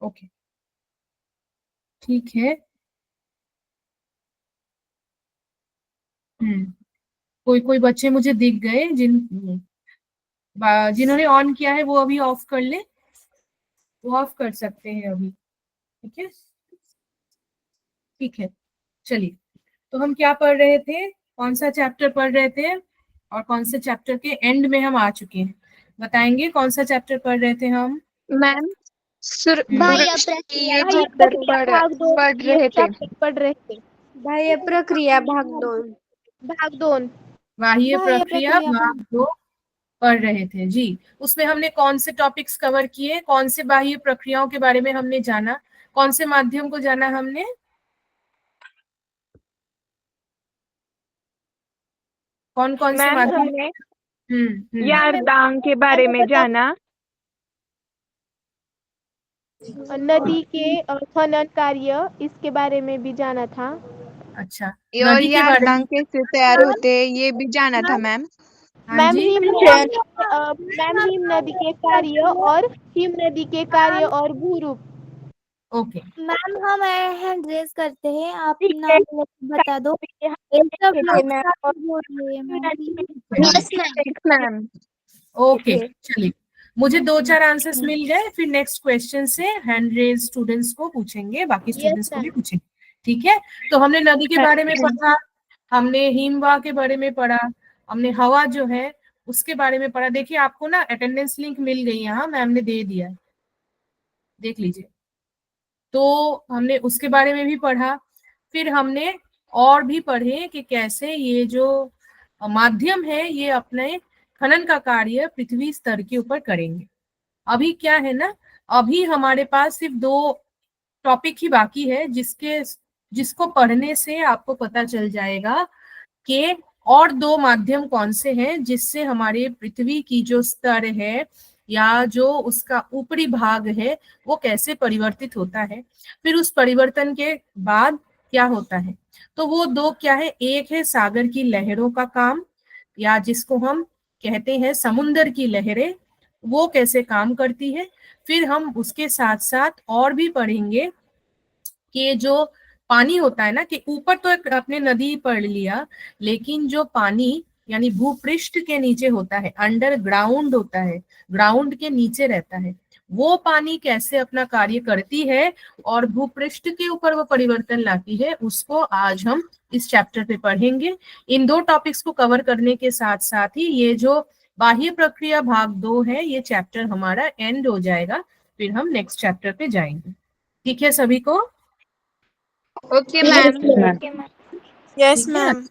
Okay, ठीक है। कोई कोई बच्चे मुझे दिख गए जिन्होंने ऑन किया है, वो अभी ऑफ कर ले। वो ऑफ कर सकते हैं अभी। ठीक है, ठीक है। चलिए, तो हम क्या पढ़ रहे थे, कौन सा चैप्टर पढ़ रहे थे, और कौन से चैप्टर के एंड में हम आ चुके हैं? बताएंगे कौन सा चैप्टर पढ़ रहे थे हम? मैम बाह्य उर्वशी प्रक्रिया ये बाह्य चैप्टर प्रक्रिया भाग दो, पढ़ ये रहे थे। चैप्टर पढ़ रहे थे। बाह्य प्रक्रिया भाग 2। भाग 2। बाह्य बाह्य प्रक्रिया प्रक्रिया भाग 2 पढ़ रहे थे जी। उसमें हमने कौन से टॉपिक्स कवर किए, कौन से बाह्य प्रक्रियाओं के बारे में हमने जाना, कौन से माध्यम को जाना हमने? कौन कौन से मैम माध्यम? हमने हम्म। यारदांग के बारे में जाना, नदी के खनन कार्य, इसके बारे में भी जाना था। अच्छा, और नदी के बारे में। यारदांग कैसे तैयार होते ये भी जाना था मैम। हाँ जी। मैम हिम नदी के कार्य और हिम नदी के कार्य और भूरूप। ओके, मैम हम हैंड रेज करते हैं, आप नाम बता दो। एक सब लोग साथ में बोल रहे हैं ma'am, yes ma'am. Ma'am okay. चलिए, मुझे 2-4 आंसर्स मिल गए, फिर नेक्स्ट क्वेश्चन से हैंड रेज स्टूडेंट्स को पूछेंगे, बाकी स्टूडेंट्स को भी पूछेंगे। ठीक है, तो हमने नदी के बारे में पढ़ा, हमने हिमवाह के बारे में पढ़ा, हमने हवा जो है उसके बारे में पढ़ा। देखिए, आपको ना अटेंडेंस लिंक मिल गई, यहाँ मैम ने दे दिया है, देख लीजिए। तो हमने उसके बारे में भी पढ़ा, फिर हमने और भी पढ़े कि कैसे ये जो माध्यम है ये अपने खनन का कार्य पृथ्वी स्तर के ऊपर करेंगे। अभी क्या है ना, अभी हमारे पास सिर्फ 2 टॉपिक ही बाकी है, जिसको पढ़ने से आपको पता चल जाएगा कि और 2 माध्यम कौन से हैं जिससे हमारे पृथ्वी की जो स्तर है या जो उसका ऊपरी भाग है वो कैसे परिवर्तित होता है, फिर उस परिवर्तन के बाद क्या होता है। तो वो 2 क्या है, एक है सागर की लहरों का काम, या जिसको हम कहते हैं समुन्दर की लहरें, वो कैसे काम करती है। फिर हम उसके साथ साथ और भी पढ़ेंगे कि जो पानी होता है ना, कि ऊपर तो एक आपने नदी पढ़ लिया, लेकिन जो पानी यानी भूपृष्ठ के नीचे होता है, अंडरग्राउंड होता है, ग्राउंड के नीचे रहता है, वो पानी कैसे अपना कार्य करती है और भूपृष्ठ के ऊपर वो परिवर्तन लाती है, उसको आज हम इस चैप्टर पे पढ़ेंगे। इन 2 टॉपिक्स को कवर करने के साथ साथ ही ये जो बाह्य प्रक्रिया भाग 2 है, ये चैप्टर हमारा एंड हो जाएगा, फिर हम नेक्स्ट चैप्टर पे जाएंगे। ठीक है सभी को? Okay ma'am. यस ठीक है, मैम।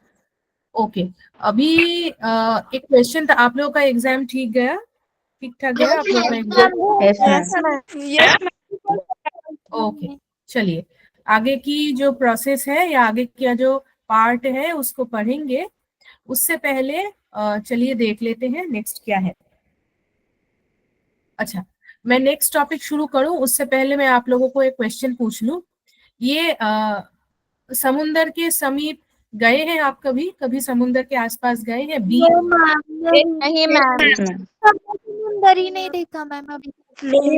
ओके। अभी एक क्वेश्चन था, आप लोगों का एग्जाम ठीक गया, ठीक ठाक गया आप लोगों का exam? Yes ma'am. Yes okay, चलिए, आगे की जो प्रोसेस है या आगे का जो पार्ट है उसको पढ़ेंगे। उससे पहले चलिए देख लेते हैं नेक्स्ट क्या है। अच्छा, मैं नेक्स्ट टॉपिक शुरू करूं उससे पहले मैं आप लोगों को एक क्वेश्चन पूछ लूं। ये समुंदर के समीप गए हैं आप? कभी कभी समुंदर के आसपास गए हैं? बीच? नहीं मैम। समुंदर ही नहीं देखा मैम अभी।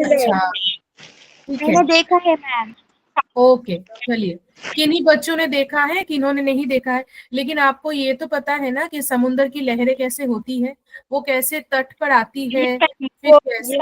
अच्छा, ठीक है, मैंने देखा है मैम। ओके। चलिए, किन्हीं बच्चों ने देखा है, किन्होंने नहीं देखा है, लेकिन आपको ये तो पता है ना कि समुंदर की लहरें कैसे होती है, वो कैसे तट पर आती है, फिर कैसे,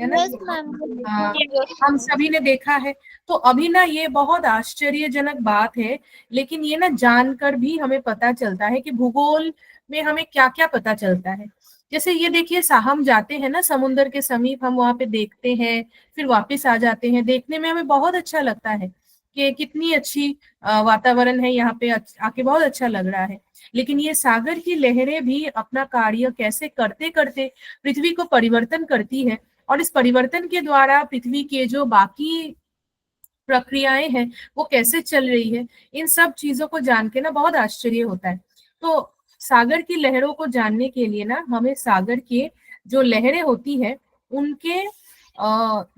है ना? Yes ma'am. हाँ, हम सभी ने देखा है। तो अभी ना ये बहुत आश्चर्यजनक बात है, लेकिन ये ना जानकर भी हमें पता चलता है कि भूगोल में हमें क्या क्या पता चलता है। जैसे ये देखिए, हम जाते हैं ना समुंदर के समीप, हम वहां पे देखते हैं, फिर वापस आ जाते हैं, देखने में हमें बहुत अच्छा लगता है कि कितनी अच्छी वातावरण है यहाँ पे, आके बहुत अच्छा लग रहा है। लेकिन ये सागर की लहरें भी अपना कार्य कैसे करते करते पृथ्वी को परिवर्तन करती है, और इस परिवर्तन के द्वारा पृथ्वी के जो बाकी प्रक्रियाएं हैं वो कैसे चल रही है, इन सब चीजों को जान के ना बहुत आश्चर्य होता है। तो सागर की लहरों को जानने के लिए ना हमें सागर के जो लहरें होती है उनके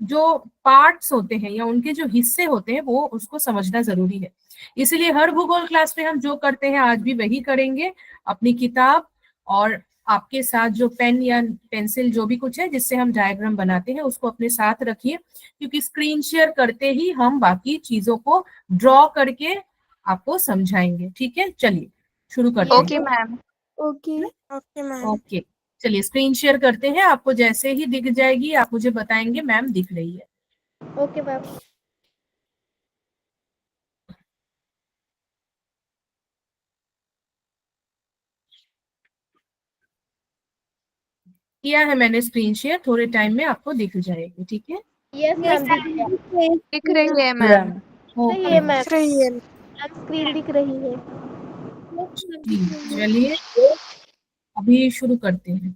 जो पार्ट्स होते हैं या उनके जो हिस्से होते हैं वो उसको समझना जरूरी है। इसलिए हर भूगोल क्लास में हम जो करते हैं आज भी वही करेंगे। अपनी किताब और आपके साथ जो पेन या पेंसिल जो भी कुछ है जिससे हम डायग्राम बनाते हैं उसको अपने साथ रखिए, क्योंकि स्क्रीन शेयर करते ही हम बाकी चीजों को ड्रॉ करके आपको समझाएंगे। ठीक है, चलिए शुरू करते ओके हैं। Ma'am. Okay okay ma'am. Okay, चलिए स्क्रीन शेयर करते हैं। आपको जैसे ही दिख जाएगी आप मुझे बताएंगे मैम दिख रही है। Okay ma'am. किया है मैंने स्क्रीन शेयर, थोड़े टाइम में आपको दिख जाएगी। ठीक है, यस मैम, दिख गया। दिख रही है मैम। सही ओके है मैम, दिख रही है। स्क्रीन दिख रही है। चलिए अभी शुरू करते हैं।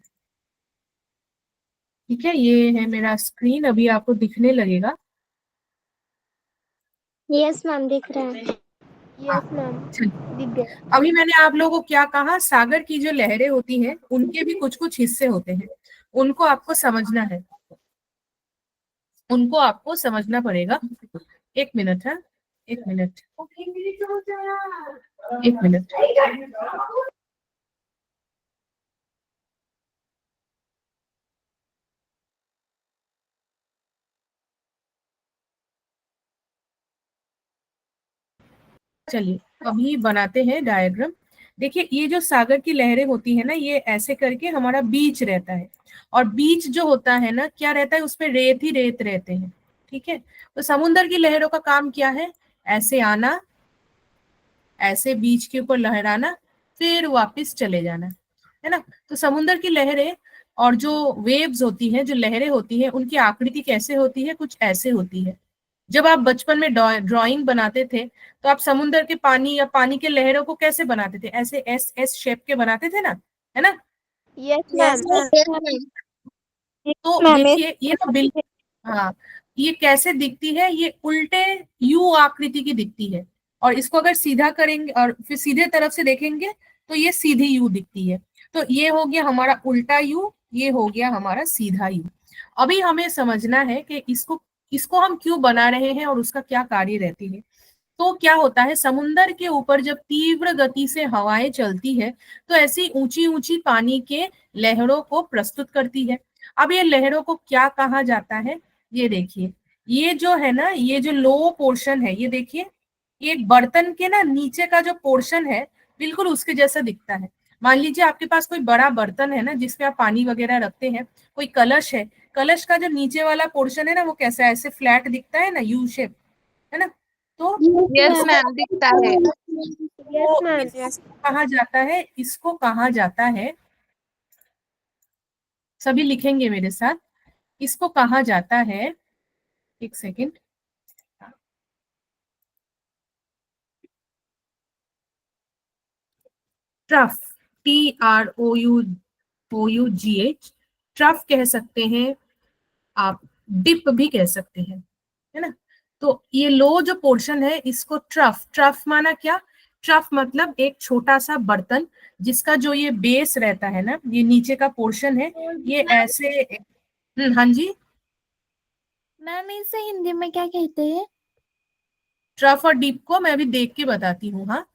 ठीक है, ये है मेरा स्क्रीन, अभी आपको दिखने लगेगा। यस मैम, दिख रहा है। यस मैम, चलिए, दिख गया। अभी मैंने आप लोगों को क्या कहा, सागर की जो लहरें होती हैं उनके भी कुछ कुछ हिस्से होते हैं, उनको आपको समझना है, उनको आपको समझना पड़ेगा। एक मिनट है, एक मिनट, एक मिनट। चलिए अभी बनाते हैं डायग्राम। देखिए ये जो सागर की लहरें होती है ना, ये ऐसे करके हमारा बीच रहता है, और बीच जो होता है ना क्या रहता है, उसपे रेत ही रेत रहते हैं। ठीक है, तो समुद्र की लहरों का काम क्या है, ऐसे आना, ऐसे बीच के ऊपर लहराना, फिर वापस चले जाना, है ना। तो समुद्र की लहरें और जो वेव्स होती हैं, जो लहरें होती हैं, उनकी आकृति कैसे होती है, कुछ ऐसे होती है। जब आप बचपन में ड्राइंग बनाते थे तो आप समुद्र के पानी या पानी के लहरों को कैसे बनाते थे, ऐसे एस एस शेप के बनाते थे ना, है ना। Yes yes ma'am. मैम। तो मैम देखिए ये ना हाँ, ये कैसे दिखती है, ये उल्टे यू आकृति की दिखती है, और इसको अगर सीधा करेंगे और फिर सीधे तरफ से देखेंगे तो ये सीधी यू दिखती है। तो ये हो गया हमारा उल्टा यू, ये हो गया हमारा सीधा यू। अभी हमें समझना है कि इसको इसको हम क्यों बना रहे हैं और उसका क्या कार्य रहती है। तो क्या होता है, समुंदर के ऊपर जब तीव्र गति से हवाएं चलती है तो ऐसी ऊंची ऊंची पानी के लहरों को प्रस्तुत करती है। अब ये लहरों को क्या कहा जाता है, ये देखिए, ये जो है ना, ये जो लो पोर्शन है, ये देखिए, ये एक बर्तन के ना नीचे का जो पोर्शन है बिल्कुल उसके जैसा दिखता है। मान लीजिए आपके पास कोई बड़ा बर्तन है ना जिसमें आप पानी वगैरह रखते हैं, कोई कलश है, कलश का जो नीचे वाला पोर्शन है ना वो कैसा है, ऐसे फ्लैट दिखता है ना, यू शेप, है ना। तो यस इसको मैम, दिखता है। यस तो मैम। इसको कहा जाता है, इसको कहा जाता है, सभी लिखेंगे मेरे साथ, इसको कहा जाता है, एक सेकेंड, ट्रफ, TROUGH, ट्रफ कह सकते हैं आप, डिप भी कह सकते हैं, है ना। तो ये लो जो पोर्शन है इसको ट्रफ, ट्रफ माना क्या, ट्रफ मतलब एक छोटा सा बर्तन जिसका जो ये बेस रहता है ना, ये नीचे का पोर्शन है, ये ऐसे, हाँ जी, मैम इसे हिंदी में क्या कहते हैं? ट्रफ और डीप को मैं अभी देख के बताती हूँ। हाँ,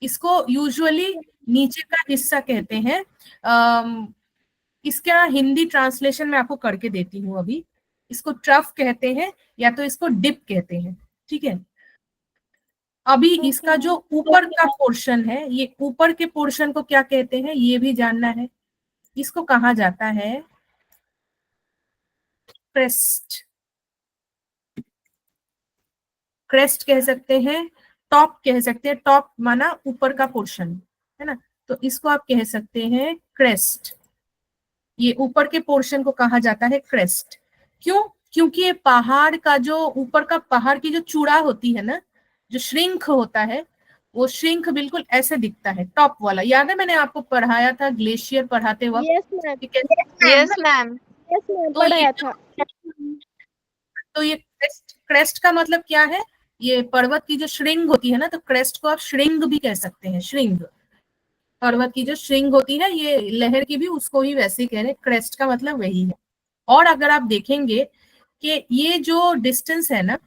इसको यूजुअली नीचे का हिस्सा कहते हैं। इसका हिंदी ट्रांसलेशन मैं आपको करके देती हूँ अभी। इसको ट्रफ कहते हैं या तो इसको डिप कहते हैं। ठीक है, अभी इसका जो ऊपर का पोर्शन है, ये ऊपर के पोर्शन को क्या कहते हैं ये भी जानना है। इसको कहा जाता है क्रेस्ट, क्रेस्ट कह सकते हैं, टॉप कह सकते हैं, टॉप माना ऊपर का पोर्शन, है ना। तो इसको आप कह सकते हैं क्रेस्ट, ये ऊपर के पोर्शन को कहा जाता है क्रेस्ट। क्यों, क्योंकि ये पहाड़ का जो ऊपर का पहाड़ की जो चूड़ा होती है ना, जो श्रिंक होता है, वो श्रिंक बिल्कुल ऐसे दिखता है, टॉप वाला। याद है मैंने आपको पढ़ाया था ग्लेशियर पढ़ाते वक्त यस मैम। कि कैसे, यस मैम। यस मैम, तो ये पढ़ाया था। तो ये क्रेस्ट, क्रेस्ट का मतलब क्या है, ये पर्वत की जो श्रृंग होती है ना, तो क्रेस्ट को आप श्रृंग भी कह सकते हैं, श्रृंग, पर्वत की जो श्रृंग होती है, ये लहर की भी उसको ही वैसे ही कह रहे हैं, क्रेस्ट का मतलब वही है। और अगर आप देखेंगे कि ये जो डिस्टेंस है ना,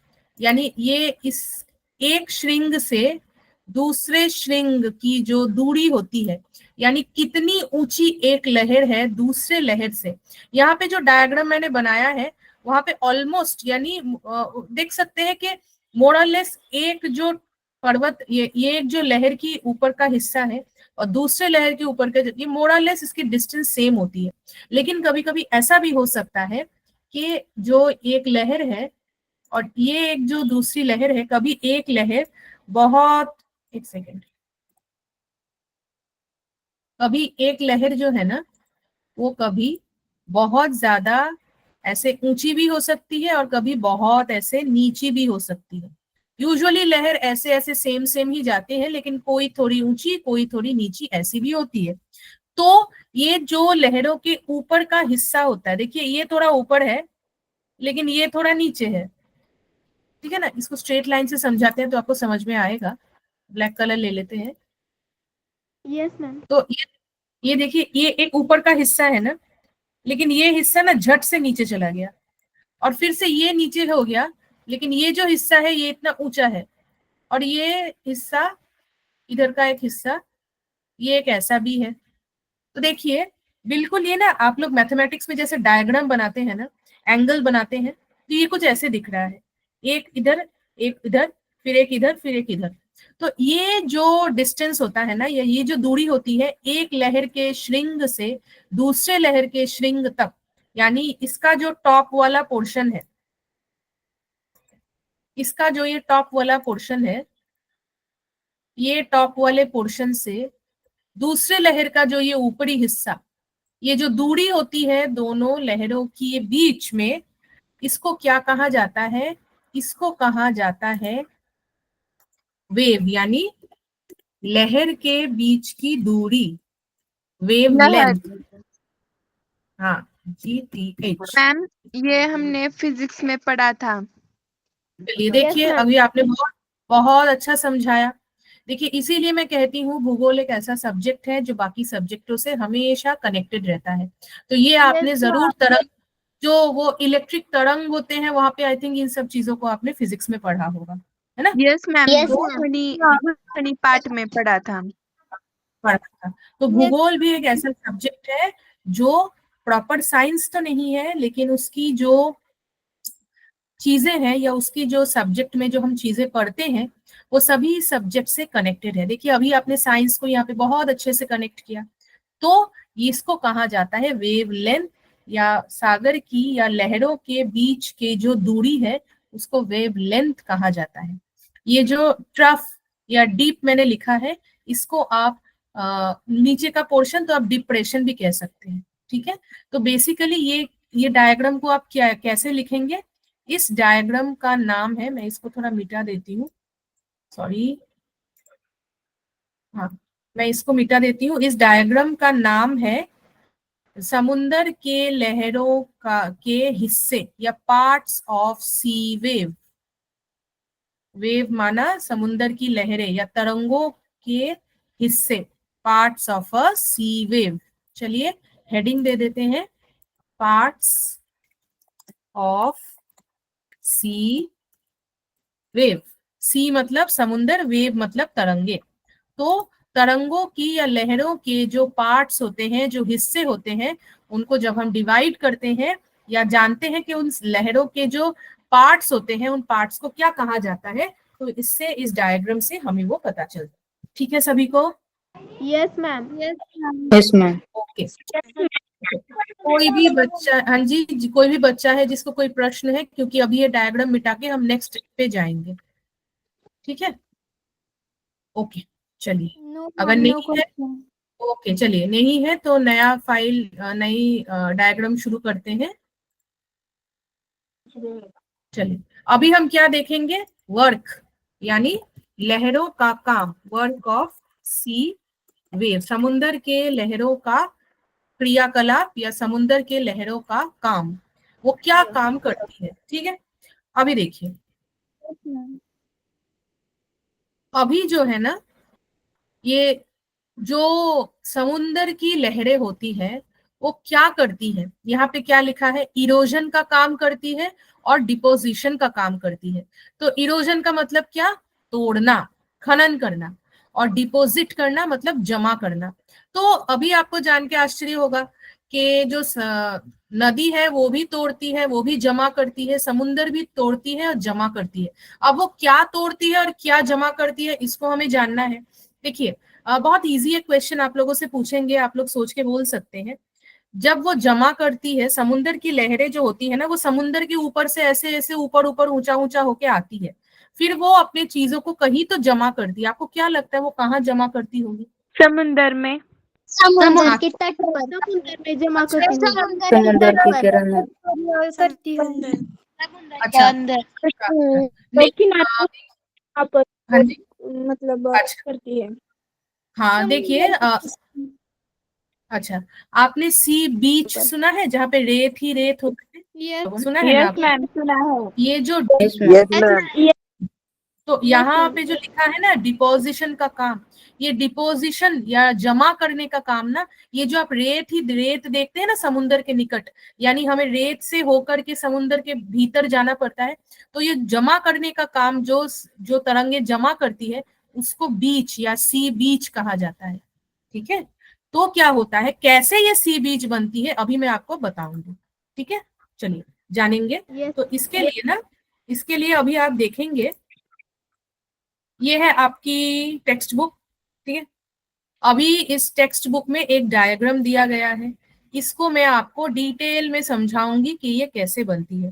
यानी ये इस एक श्रृंग से दूसरे श्रृंग की जो दूरी होती है, यानी कितनी ऊंची एक लहर है दूसरे लहर से। यहाँ पे जो डायग्राम मैंने बनाया है वहां पे ऑलमोस्ट यानी देख सकते हैं कि मोरलेस एक जो पर्वत, ये एक जो लहर की ऊपर का हिस्सा है और दूसरे लहर के ऊपर का, ये मोरलेस इसकी डिस्टेंस सेम होती है। लेकिन कभी कभी ऐसा भी हो सकता है कि जो एक लहर है और ये एक जो दूसरी लहर है, कभी एक लहर बहुत, एक सेकेंड, कभी एक लहर जो है ना वो कभी बहुत ज्यादा ऐसे ऊंची भी हो सकती है और कभी बहुत ऐसे नीची भी हो सकती है। यूजुअली लहर ऐसे ऐसे सेम सेम ही जाते हैं, लेकिन कोई थोड़ी ऊंची कोई थोड़ी नीची ऐसी भी होती है। तो ये जो लहरों के ऊपर का हिस्सा होता है, देखिए ये थोड़ा ऊपर है लेकिन ये थोड़ा नीचे है, ठीक है ना। इसको स्ट्रेट लाइन से समझाते हैं तो आपको समझ में आएगा। ब्लैक कलर ले लेते हैं। Yes ma'am. तो ये देखिए ये एक ऊपर का हिस्सा है ना, लेकिन ये हिस्सा ना झट से नीचे चला गया और फिर से ये नीचे हो गया, लेकिन ये जो हिस्सा है ये इतना ऊंचा है और ये हिस्सा, इधर का एक हिस्सा, ये एक ऐसा भी है। तो देखिए बिल्कुल ये ना आप लोग मैथमेटिक्स में जैसे डायग्राम बनाते हैं ना, एंगल बनाते हैं, तो ये कुछ ऐसे दिख रहा है, एक इधर एक इधर फिर एक इधर फिर एक इधर। तो ये जो डिस्टेंस होता है ना, ये जो दूरी होती है एक लहर के श्रृंग से दूसरे लहर के श्रृंग तक, यानी इसका जो टॉप वाला पोर्शन है, इसका जो ये टॉप वाला पोर्शन है, ये टॉप वाले पोर्शन से दूसरे लहर का जो ये ऊपरी हिस्सा, ये जो दूरी होती है दोनों लहरों के बीच में, इसको क्या कहा जाता है? इसको कहा जाता है वेव, यानी लहर के बीच की दूरी, वेव लेंथ। हाँ GTH। मैम ये हमने फिजिक्स में पढ़ा था। चलिए देखिए अभी आपने बहुत बहुत अच्छा समझाया। देखिए इसीलिए मैं कहती हूँ भूगोल एक ऐसा सब्जेक्ट है जो बाकी सब्जेक्टों से हमेशा कनेक्टेड रहता है। तो ये आपने जरूर तरंग, जो वो इलेक्ट्रिक तरंग होते हैं वहां पे, आई थिंक इन सब चीजों को आपने फिजिक्स में पढ़ा होगा, है ना? यस मैम, Yes, गुणनी पाठ में पढ़ा था। पढ़ा था। तो भूगोल भी एक ऐसा सब्जेक्ट है जो प्रॉपर साइंस तो नहीं है, लेकिन उसकी जो चीजें हैं या उसकी जो सब्जेक्ट में जो हम चीजें पढ़ते हैं वो सभी सब्जेक्ट से कनेक्टेड है। देखिए अभी आपने साइंस को यहाँ पे बहुत अच्छे से कनेक्ट किया। तो इसको कहा जाता है वेव लेंथ, या सागर की या लहरों के बीच के जो दूरी है उसको वेव लेंथ कहा जाता है। ये जो ट्रफ या डीप मैंने लिखा है, इसको आप नीचे का पोर्शन तो आप डिप्रेशन भी कह सकते हैं, ठीक है। तो बेसिकली ये डायग्राम को आप क्या कैसे लिखेंगे? इस डायग्राम का नाम है, मैं इसको थोड़ा मिटा देती हूँ, सॉरी, हाँ मैं इसको मिटा देती हूँ। इस डायग्राम का नाम है समुंदर के लहरों के हिस्से या parts of sea wave. Wave माना समुंदर की लहरें या तरंगों के हिस्से, parts of a sea wave. चलिए हेडिंग दे देते हैं, parts of sea wave. Sea मतलब समुंदर, वेव मतलब तरंगे। तो तरंगों की या लहरों के जो पार्ट्स होते हैं, जो हिस्से होते हैं, उनको जब हम डिवाइड करते हैं या जानते हैं कि उन लहरों के जो पार्ट्स होते हैं उन पार्ट्स को क्या कहा जाता है, तो इससे इस डायग्राम से हमें वो पता चलता है। ठीक है सभी को? Yes ma'am. yes, ma'am. Okay. कोई भी बच्चा, हाँ जी, कोई भी बच्चा है जिसको कोई प्रश्न है, क्योंकि अभी ये डायग्राम मिटा के हम नेक्स्ट पे जाएंगे, ठीक है? ओके चलिए, अगर नहीं है, ओके चलिए, नहीं है तो नया फाइल, नई डायग्राम शुरू करते हैं। चलिए अभी हम क्या देखेंगे? वर्क, यानी लहरों का काम, वर्क ऑफ सी वेव, समुंदर के लहरों का क्रियाकलाप या समुंदर के लहरों का काम, वो क्या काम करती है, ठीक है। अभी देखिए, अभी जो है ना, ये जो समुंदर की लहरें होती है वो क्या करती है, यहाँ पे क्या लिखा है? इरोजन का काम करती है और डिपोजिशन का काम करती है। तो इरोजन का मतलब क्या? तोड़ना, खनन करना, और डिपॉजिट करना मतलब जमा करना। तो अभी आपको जान के आश्चर्य होगा कि जो नदी है वो भी तोड़ती है, वो भी जमा करती है, समुंदर भी तोड़ती है और जमा करती है। अब वो क्या तोड़ती है और क्या जमा करती है, इसको हमें जानना है। देखिए बहुत इजी एक क्वेश्चन आप लोगों से पूछेंगे, आप लोग सोच के बोल सकते हैं। जब वो जमा करती है, समुंदर की लहरें जो होती है ना, वो समुंदर के ऊपर से ऐसे ऐसे ऊपर ऊपर ऊंचा ऊंचा होके आती है, फिर वो अपने चीजों को कहीं तो जमा करती है। आपको क्या लगता है वो कहाँ जमा करती होगी? समुंदर में। समुद्र के तट पर। समुद्र में जमा करती हूँ। समुद्र के किनारे करती हूँ। अच्छा अंदर नहीं, किनारे पर हाँ जी, मतलब अच्छा करती है। हाँ देखिए अच्छा, आपने सी बीच सुना है जहाँ पे रेत ही रेत होते हैं, सुना है ना यस आपने? मैम, सुना है। ये जो यस मैम। तो यहाँ पे जो लिखा है ना डिपोजिशन का काम, ये डिपोजिशन या जमा करने का काम ना, ये जो आप रेत ही रेत देखते हैं ना समुंदर के निकट, यानी हमें रेत से होकर के समुंदर के भीतर जाना पड़ता है, तो ये जमा करने का काम जो जो तरंगे जमा करती है उसको बीच या सी बीच कहा जाता है। ठीक है, तो क्या होता है, कैसे ये सी बीच बनती है अभी मैं आपको बताऊंगी। ठीक है, चलिए जानेंगे। तो इसके लिए ना, इसके लिए अभी आप देखेंगे, ये है आपकी टेक्स्ट बुक। ठीक है, अभी इस टेक्स्ट बुक में एक डायग्राम दिया गया है, इसको मैं आपको डिटेल में समझाऊंगी कि ये कैसे बनती है।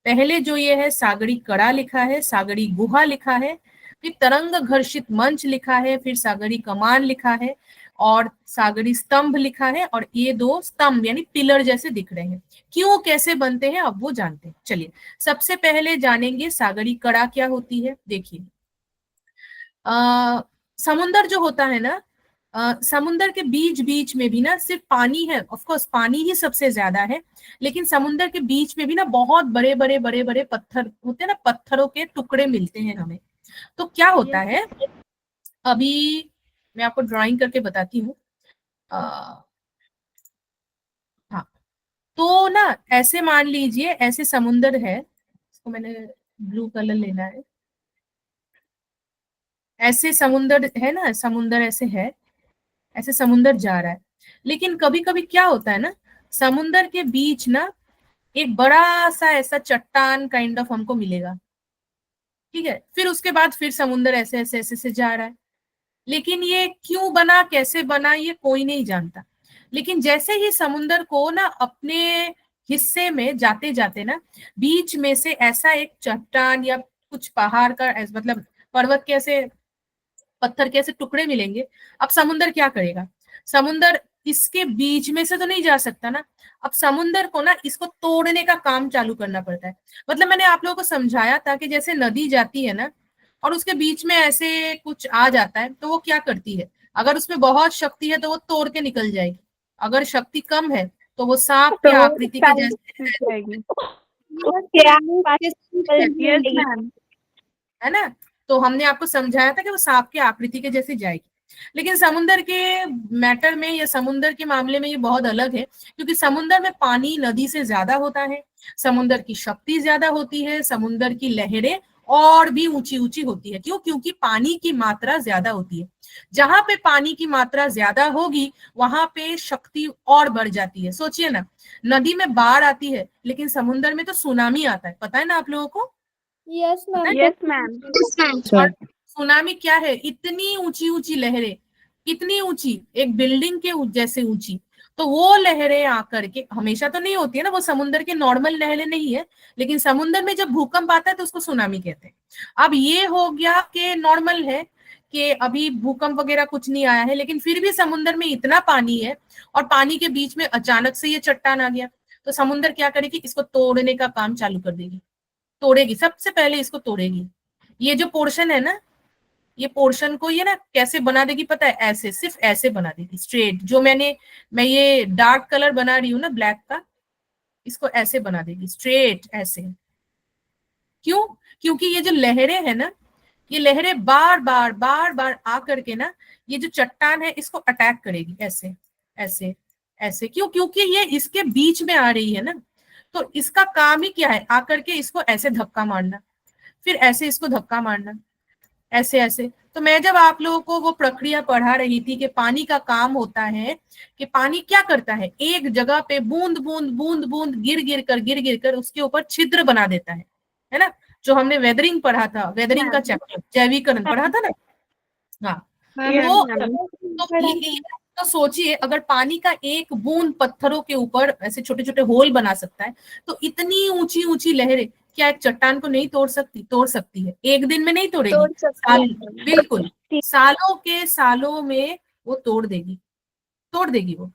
पहले जो ये है सागरी कड़ा लिखा है, सागरी गुहा लिखा है, फिर तरंग घर्षित मंच लिखा है, फिर सागरी कमान लिखा है, और सागरी स्तंभ लिखा है, और ये दो स्तंभ यानी पिलर जैसे दिख रहे हैं। क्यों कैसे बनते हैं अब वो जानते हैं। चलिए सबसे पहले जानेंगे सागरी कड़ा क्या होती है। देखिए समुंदर जो होता है ना, समुंदर के बीच बीच में भी ना सिर्फ पानी है, ऑफ कोर्स पानी ही सबसे ज्यादा है, लेकिन समुंदर के बीच में भी ना बहुत बड़े बड़े बड़े बड़े पत्थर होते हैं ना, पत्थरों के टुकड़े मिलते हैं हमें। तो क्या होता है, अभी मैं आपको ड्राइंग करके बताती हूँ। हाँ, तो ना ऐसे मान लीजिए ऐसे समुंदर है, इसको मैंने ब्लू कलर लेना है, ऐसे समुंदर है ना, समुंदर ऐसे है, ऐसे समुंदर जा रहा है। लेकिन कभी कभी क्या होता है ना, समुंदर के बीच ना एक बड़ा सा ऐसा चट्टान काइंड ऑफ हमको मिलेगा। ठीक है, फिर उसके बाद फिर समुंदर ऐसे ऐसे ऐसे से जा रहा है, लेकिन ये क्यों बना कैसे बना ये कोई नहीं जानता। लेकिन जैसे ही समुंदर को ना अपने हिस्से में जाते जाते ना, बीच में से ऐसा एक चट्टान या कुछ पहाड़ का मतलब पर्वत के ऐसे पत्थर के ऐसे टुकड़े मिलेंगे। अब समुंदर क्या करेगा, समुंदर इसके बीच में से तो नहीं जा सकता ना, अब समुंदर को ना इसको तोड़ने का काम चालू करना पड़ता है। मतलब मैंने आप लोगों को समझाया था कि जैसे नदी जाती है ना और उसके बीच में ऐसे कुछ आ जाता है, तो वो क्या करती है, अगर उसमें बहुत शक्ति है तो वो तोड़ के निकल जाएगी, अगर शक्ति कम है तो वो सांप तो के वो आकृति के साइड जैसे टूट जाएगी। है यस मैम। है ना। तो हमने आपको समझाया था कि वो सांप की आकृति के जैसी जाएगी। लेकिन समुंदर के मैटर में या समुंदर के मामले में ये बहुत अलग है, क्योंकि समुंदर में पानी नदी से ज्यादा होता है, समुंदर की शक्ति ज्यादा होती है, समुंदर की लहरें और भी ऊंची ऊंची होती है। क्यों? क्योंकि पानी की मात्रा ज्यादा होती है। जहां पे पानी की मात्रा ज्यादा होगी वहां पे शक्ति और बढ़ जाती है। सोचिए ना, नदी में बाढ़ आती है लेकिन समुंदर में तो सुनामी आता है, पता है ना आप लोगों को? Yes ma'am. Yes ma'am. और सुनामी क्या है, इतनी ऊंची ऊंची लहरें, कितनी ऊंची, एक बिल्डिंग के जैसे ऊंची। तो वो लहरें आकर के, हमेशा तो नहीं होती है ना, वो समुंदर की नॉर्मल लहरें नहीं है, लेकिन समुंदर में जब भूकंप आता है तो उसको सुनामी कहते हैं। अब ये हो गया कि नॉर्मल है कि अभी भूकंप वगैरह कुछ नहीं आया है, लेकिन फिर भी समुंदर में इतना पानी है और पानी के बीच में अचानक से ये चट्टान आ गया, तो समुंदर क्या करेगी, इसको तोड़ने का काम चालू कर देगी, तोड़ेगी, सबसे पहले इसको तोड़ेगी। ये जो पोर्शन है ना, ये पोर्शन को ये ना कैसे बना देगी पता है, ऐसे, सिर्फ ऐसे बना देगी स्ट्रेट। जो मैं ये डार्क कलर बना रही हूँ ना ब्लैक का, इसको ऐसे बना देगी स्ट्रेट ऐसे। क्यों? क्योंकि ये जो लहरें है ना, ये लहरें बार बार बार बार आकर के ना ये जो चट्टान है इसको अटैक करेगी, ऐसे ऐसे ऐसे। क्यों? क्योंकि ये इसके बीच में आ रही है ना, तो इसका काम ही क्या है, आकर के इसको ऐसे धक्का मारना, फिर ऐसे इसको धक्का मारना, ऐसे ऐसे। तो मैं जब आप लोगों को वो प्रक्रिया पढ़ा रही थी कि पानी का काम होता है कि पानी क्या करता है, एक जगह पे बूंद बूंद बूंद बूंद गिर गिर कर उसके ऊपर छिद्र बना देता है ना, जो हमने वेदरिंग पढ़ा था, वेदरिंग का चैप्टर जैवीकरण पढ़ा था ना। हाँ, तो सोचिए अगर पानी का एक बूंद पत्थरों के ऊपर ऐसे छोटे छोटे होल बना सकता है, तो इतनी ऊंची ऊंची लहरें क्या एक चट्टान को नहीं तोड़ सकती? तोड़ सकती है, एक दिन में नहीं तोड़ेगी, बिल्कुल सालों के सालों में वो तोड़ देगी वो,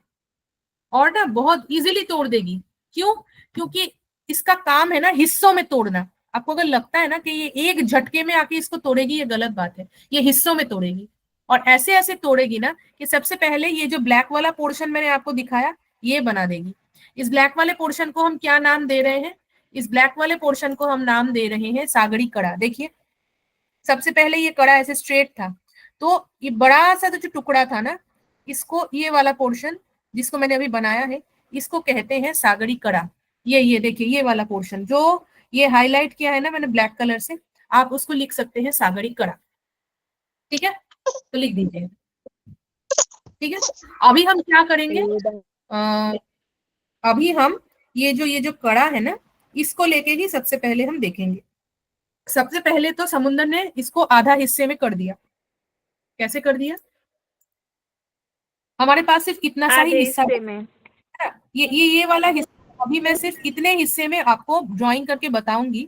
और ना बहुत इजीली तोड़ देगी। क्यों? क्योंकि इसका काम है ना हिस्सों में तोड़ना। आपको अगर लगता है ना कि ये एक झटके में आके इसको तोड़ेगी, ये गलत बात है, ये हिस्सों में तोड़ेगी, और ऐसे ऐसे तोड़ेगी ना कि सबसे पहले ये जो ब्लैक वाला पोर्शन मैंने आपको दिखाया ये बना देगी। इस ब्लैक वाले पोर्शन को हम क्या नाम दे रहे हैं? इस ब्लैक वाले पोर्शन को हम नाम दे रहे हैं सागरी कड़ा। देखिए सबसे पहले ये कड़ा ऐसे स्ट्रेट था, तो ये बड़ा सा जो टुकड़ा था ना, इसको ये वाला पोर्शन जिसको मैंने अभी बनाया है इसको कहते हैं सागरी कड़ा। ये देखिए ये वाला पोर्शन जो ये हाईलाइट किया है ना मैंने ब्लैक कलर से, आप उसको लिख सकते हैं सागरी कड़ा। ठीक है, तो लिख दीजिए। ठीक है, अभी हम क्या करेंगे, अभी हम ये जो कड़ा है ना इसको लेके ही सबसे पहले हम देखेंगे। सबसे पहले तो समुद्र ने इसको आधा हिस्से में कर दिया। कैसे कर दिया? हमारे पास सिर्फ इतना सा ही हिस्सा में है। ये वाला हिस्सा अभी मैं सिर्फ इतने हिस्से में आपको ड्राइंग करके बताऊंगी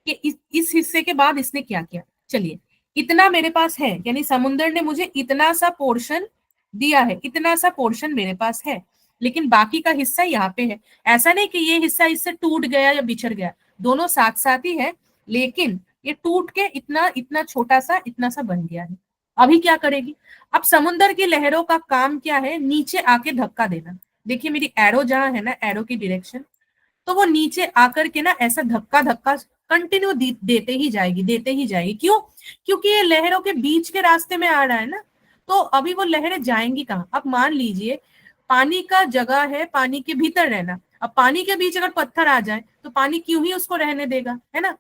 कि इस हिस्से के बाद इसने क्या किया। चलिए, इतना मेरे पास है, यानी समुद्र ने मुझे इतना सा पोर्शन दिया है, इतना सा पोर्शन मेरे पास है, लेकिन बाकी का हिस्सा यहाँ पे है। ऐसा नहीं कि ये हिस्सा इससे टूट गया या बिछड़ गया, दोनों साथ साथ ही है, लेकिन ये टूट के इतना इतना छोटा सा इतना सा बन गया है। अभी क्या करेगी? अब समुद्र की लहरों का काम क्या है? नीचे आके धक्का देना। देखिए मेरी एरो जहां है ना, एरो की डायरेक्शन, तो वो नीचे आकर के ना ऐसा धक्का धक्का कंटिन्यू देते ही जाएगी। क्यों? क्योंकि ये लहरों के बीच के रास्ते में आ रहा है ना, तो अभी वो लहरें जाएंगी कहाँ? अब मान लीजिए पानी का जगह है पानी के भीतर रहना, अब पानी के बीच अगर पत्थर आ जाए तो पानी क्यों ही उसको रहने देगा, है ना।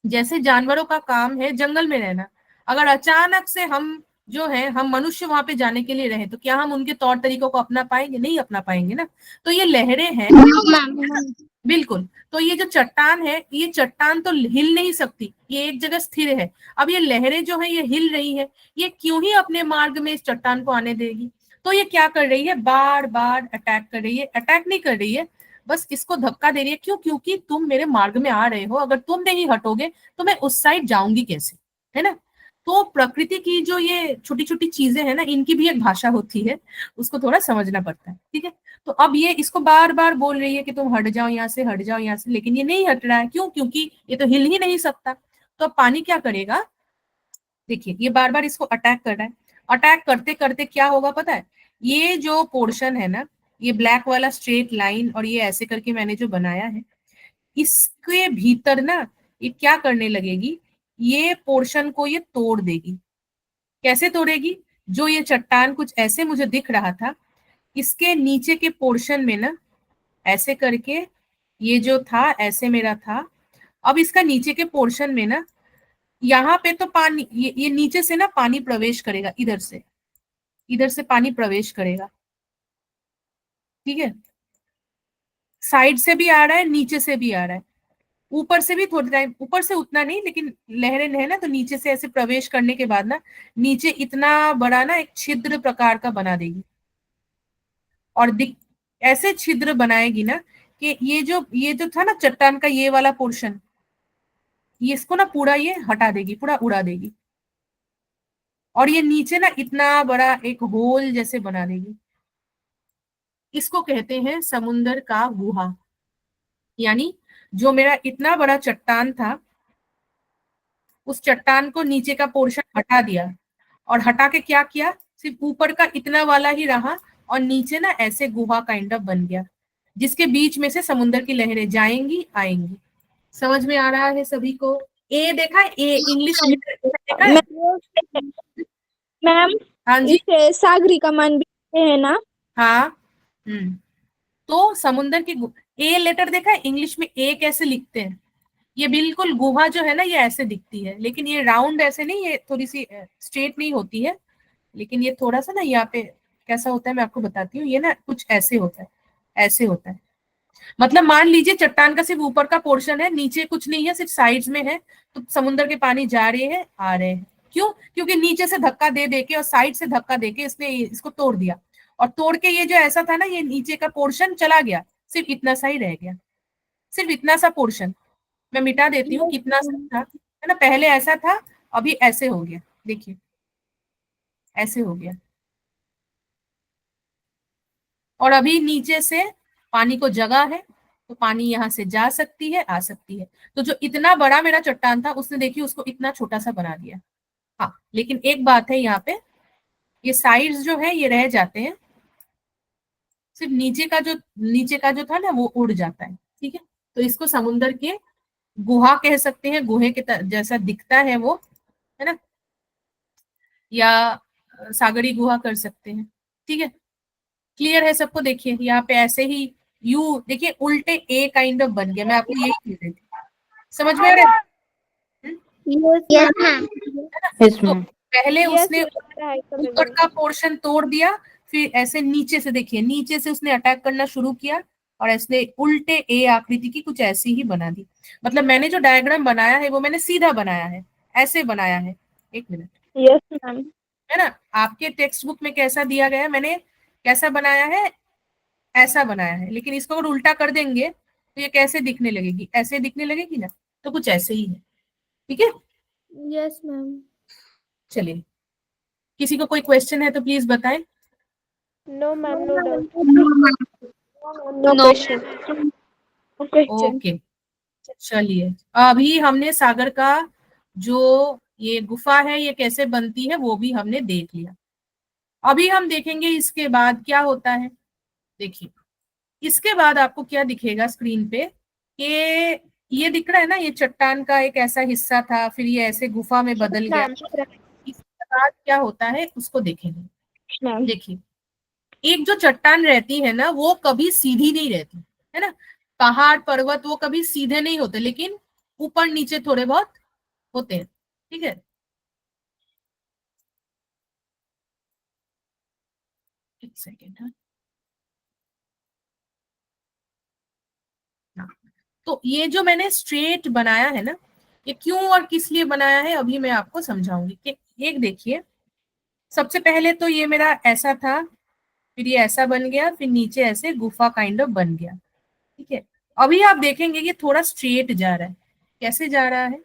जैसे जानवरों का काम है जंगल में रहना, अगर अचानक से हम जो है हम मनुष्य वहां पे जाने के लिए रहे तो क्या हम उनके तौर तरीकों को अपना पाएंगे? नहीं अपना पाएंगे ना। तो ये लहरें हैं, बिल्कुल। तो ये जो चट्टान है, ये चट्टान तो हिल नहीं सकती, ये एक जगह स्थिर है। अब ये लहरें जो है ये हिल रही है, ये क्यों ही अपने मार्ग में इस चट्टान को आने देगी? तो ये क्या कर रही है? बार बार अटैक कर रही है। अटैक नहीं कर रही है, बस इसको धक्का दे रही है। क्यों? क्योंकि तुम मेरे मार्ग में आ रहे हो, अगर तुम नहीं हटोगे तो मैं उस साइड जाऊंगी कैसे, है ना। तो प्रकृति की जो ये छोटी छोटी चीजें हैं ना, इनकी भी एक भाषा होती है, उसको थोड़ा समझना पड़ता है। ठीक है, तो अब ये इसको बार बार बोल रही है कि तुम हट जाओ यहाँ से, हट जाओ यहाँ से, लेकिन ये नहीं हट रहा है। क्यों? क्योंकि ये तो हिल ही नहीं सकता। तो अब पानी क्या करेगा? देखिए ये बार बार इसको अटैक कर रहा है। अटैक करते करते क्या होगा पता है? ये जो पोर्शन है ना, ये ब्लैक वाला स्ट्रेट लाइन और ये ऐसे करके मैंने जो बनाया है, इसके भीतर ना ये क्या करने लगेगी, ये पोर्शन को ये तोड़ देगी। कैसे तोड़ेगी? जो ये चट्टान कुछ ऐसे मुझे दिख रहा था, इसके नीचे के पोर्शन में ना ऐसे करके ये जो था ऐसे मेरा था, अब इसका नीचे के पोर्शन में ना यहाँ पे तो पानी ये नीचे से ना पानी प्रवेश करेगा, इधर से पानी प्रवेश करेगा। ठीक है, साइड से भी आ रहा है, नीचे से भी आ रहा है, ऊपर से भी थोड़ी टाइम, ऊपर से उतना नहीं, लेकिन लहरें है ना, तो नीचे से ऐसे प्रवेश करने के बाद ना नीचे इतना बड़ा ना एक छिद्र प्रकार का बना देगी, और ऐसे छिद्र बनाएगी ना कि ये जो था ना चट्टान का ये वाला पोर्शन, ये इसको ना पूरा ये हटा देगी, पूरा उड़ा देगी, और ये नीचे ना इतना बड़ा एक होल जैसे बना देगी। इसको कहते हैं समुंदर का गुहा। यानी जो मेरा इतना बड़ा चट्टान था, उस चट्टान को नीचे का पोर्शन हटा दिया, और हटा के क्या किया, सिर्फ ऊपर का इतना वाला ही रहा, और नीचे ना ऐसे गुहा काइंड ऑफ बन गया, जिसके बीच में से समुद्र की लहरें जाएंगी आएंगी। समझ में आ रहा है सभी को? ए देखा, ए इंग्लिश देखा है? मैम हाँ जी, इसे सागरिका मान भी है ना। हाँ। तो समुद्र की ए लेटर देखा है इंग्लिश में? ए कैसे लिखते हैं? ये बिल्कुल गुहा जो है ना ये ऐसे दिखती है, लेकिन ये राउंड ऐसे नहीं, ये थोड़ी सी स्ट्रेट नहीं होती है, लेकिन ये थोड़ा सा ना यहाँ पे कैसा होता है मैं आपको बताती हूँ। ये ना कुछ ऐसे होता है, ऐसे होता है। मतलब मान लीजिए चट्टान का सिर्फ ऊपर का पोर्शन है, नीचे कुछ नहीं है, सिर्फ साइड्स में है, तो समुद्र के पानी जा रहे हैं आ रहे हैं। क्यों? क्योंकि नीचे से धक्का दे दे के और साइड से धक्का दे के इसने इसको तोड़ दिया, और तोड़ के ये जो ऐसा था ना, ये नीचे का पोर्शन चला गया, सिर्फ इतना सा ही रह गया, सिर्फ इतना सा पोर्शन। मैं मिटा देती हूँ, कितना सा था है ना, पहले ऐसा था, अभी ऐसे हो गया, देखिए ऐसे हो गया, और अभी नीचे से पानी को जगह है, तो पानी यहाँ से जा सकती है आ सकती है। तो जो इतना बड़ा मेरा चट्टान था उसने देखिए उसको इतना छोटा सा बना दिया। हाँ, लेकिन एक बात है यहाँ पे, ये साइड्स जो है ये रह जाते हैं, सिर्फ नीचे का जो था ना वो उड़ जाता है। ठीक है, तो इसको समुंदर के गुहा कह सकते हैं, गुहे के जैसा दिखता है वो, है ना, या सागरी गुहा कर सकते हैं। ठीक है, क्लियर है सबको? देखिए यहाँ पे ऐसे ही यू देखिए उल्टे ए काइंड ऑफ बन गया, मैं आपको यही कह रही थी, समझ में आ रहा है? Yes ma'am. यस तो मैम। पहले Yes, उसने समझ ऊपर गई। का पोर्शन तोड़ दिया, फिर ऐसे नीचे से देखिए, नीचे से उसने अटैक करना शुरू किया और ऐसे उल्टे ए आकृति की कुछ ऐसी ही बना दी। मतलब मैंने जो डायग्राम बनाया है वो मैंने सीधा बनाया है, ऐसे बनाया है। एक मिनट, Yes, मैम। है ना, आपके टेक्स्ट बुक में कैसा दिया गया है, मैंने कैसा बनाया है, ऐसा बनाया है, लेकिन इसको अगर उल्टा कर देंगे तो ये कैसे दिखने लगेगी, ऐसे दिखने लगेगी ना, तो कुछ ऐसे ही है। ठीक है, यस मैम। चलिए, किसी को कोई क्वेश्चन है तो प्लीज बताएं। No, ma'am, no doubt. No question. No question. Okay, चलिए, अभी हमने सागर का जो ये गुफा है ये कैसे बनती है वो भी हमने देख लिया। अभी हम देखेंगे इसके बाद क्या होता है। देखिए, इसके बाद आपको क्या दिखेगा स्क्रीन पे, कि ये दिख रहा है ना, ये चट्टान का एक ऐसा हिस्सा था, फिर ये ऐसे गुफा में बदल गया। इसके बाद क्या होता है उसको देखेंगे। Ma'am. देखिए, एक जो चट्टान रहती है ना वो कभी सीधी नहीं रहती, है ना, पहाड़ पर्वत वो कभी सीधे नहीं होते, लेकिन ऊपर नीचे थोड़े बहुत होते हैं। ठीक है, एक सेकेंड है। हाँ, तो ये जो मैंने स्ट्रेट बनाया है ना, ये क्यों और किस लिए बनाया है अभी मैं आपको समझाऊंगी। कि एक देखिए, सबसे पहले तो ये मेरा ऐसा था, फिर ये ऐसा बन गया, फिर नीचे ऐसे गुफा काइंड ऑफ बन गया। ठीक है, अभी आप देखेंगे ये थोड़ा स्ट्रेट जा रहा है, कैसे जा रहा है,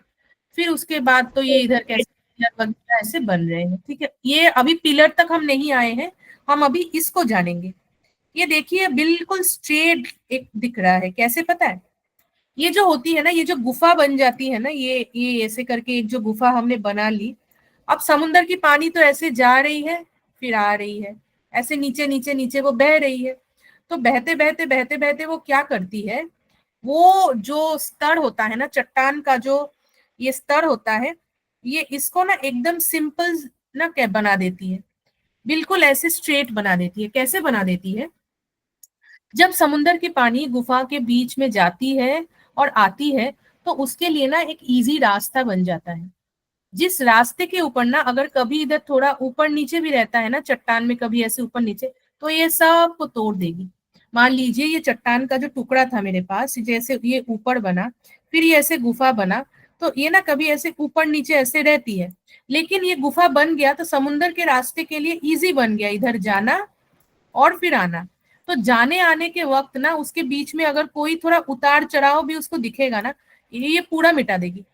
फिर उसके बाद तो ये इधर कैसे पिलर वगैरह ऐसे बन रहे हैं। ठीक है, ये अभी पिलर तक हम नहीं आए हैं, हम अभी इसको जानेंगे। ये देखिए बिल्कुल स्ट्रेट एक दिख रहा है, कैसे पता है, ये जो होती है ना, ये जो गुफा बन जाती है ना, ये ऐसे करके एक जो गुफा हमने बना ली, अब समुंदर की पानी तो ऐसे जा रही है फिर आ रही है, ऐसे नीचे नीचे नीचे वो बह रही है। तो बहते बहते बहते बहते वो क्या करती है, वो जो स्तर होता है ना चट्टान का, जो ये स्तर होता है, ये इसको ना एकदम सिंपल ना क्या बना देती है, बिल्कुल ऐसे स्ट्रेट बना देती है। कैसे बना देती है, जब समुंदर की पानी गुफा के बीच में जाती है और आती है, तो उसके लिए ना एक इजी रास्ता बन जाता है। जिस रास्ते के ऊपर ना अगर कभी इधर थोड़ा ऊपर नीचे भी रहता है ना चट्टान में, कभी ऐसे ऊपर नीचे, तो ये सब को तोड़ देगी। मान लीजिए ये चट्टान का जो टुकड़ा था मेरे पास, जैसे ये ऊपर बना, फिर ये ऐसे गुफा बना, तो ये ना कभी ऐसे ऊपर नीचे ऐसे रहती है, लेकिन ये गुफा बन गया तो समुंदर के रास्ते के लिए इजी बन गया इधर जाना और फिर आना। तो जाने आने के वक्त ना उसके बीच में अगर कोई थोड़ा उतार चढ़ाव भी उसको दिखेगा ना, ये पूरा मिटा देगी,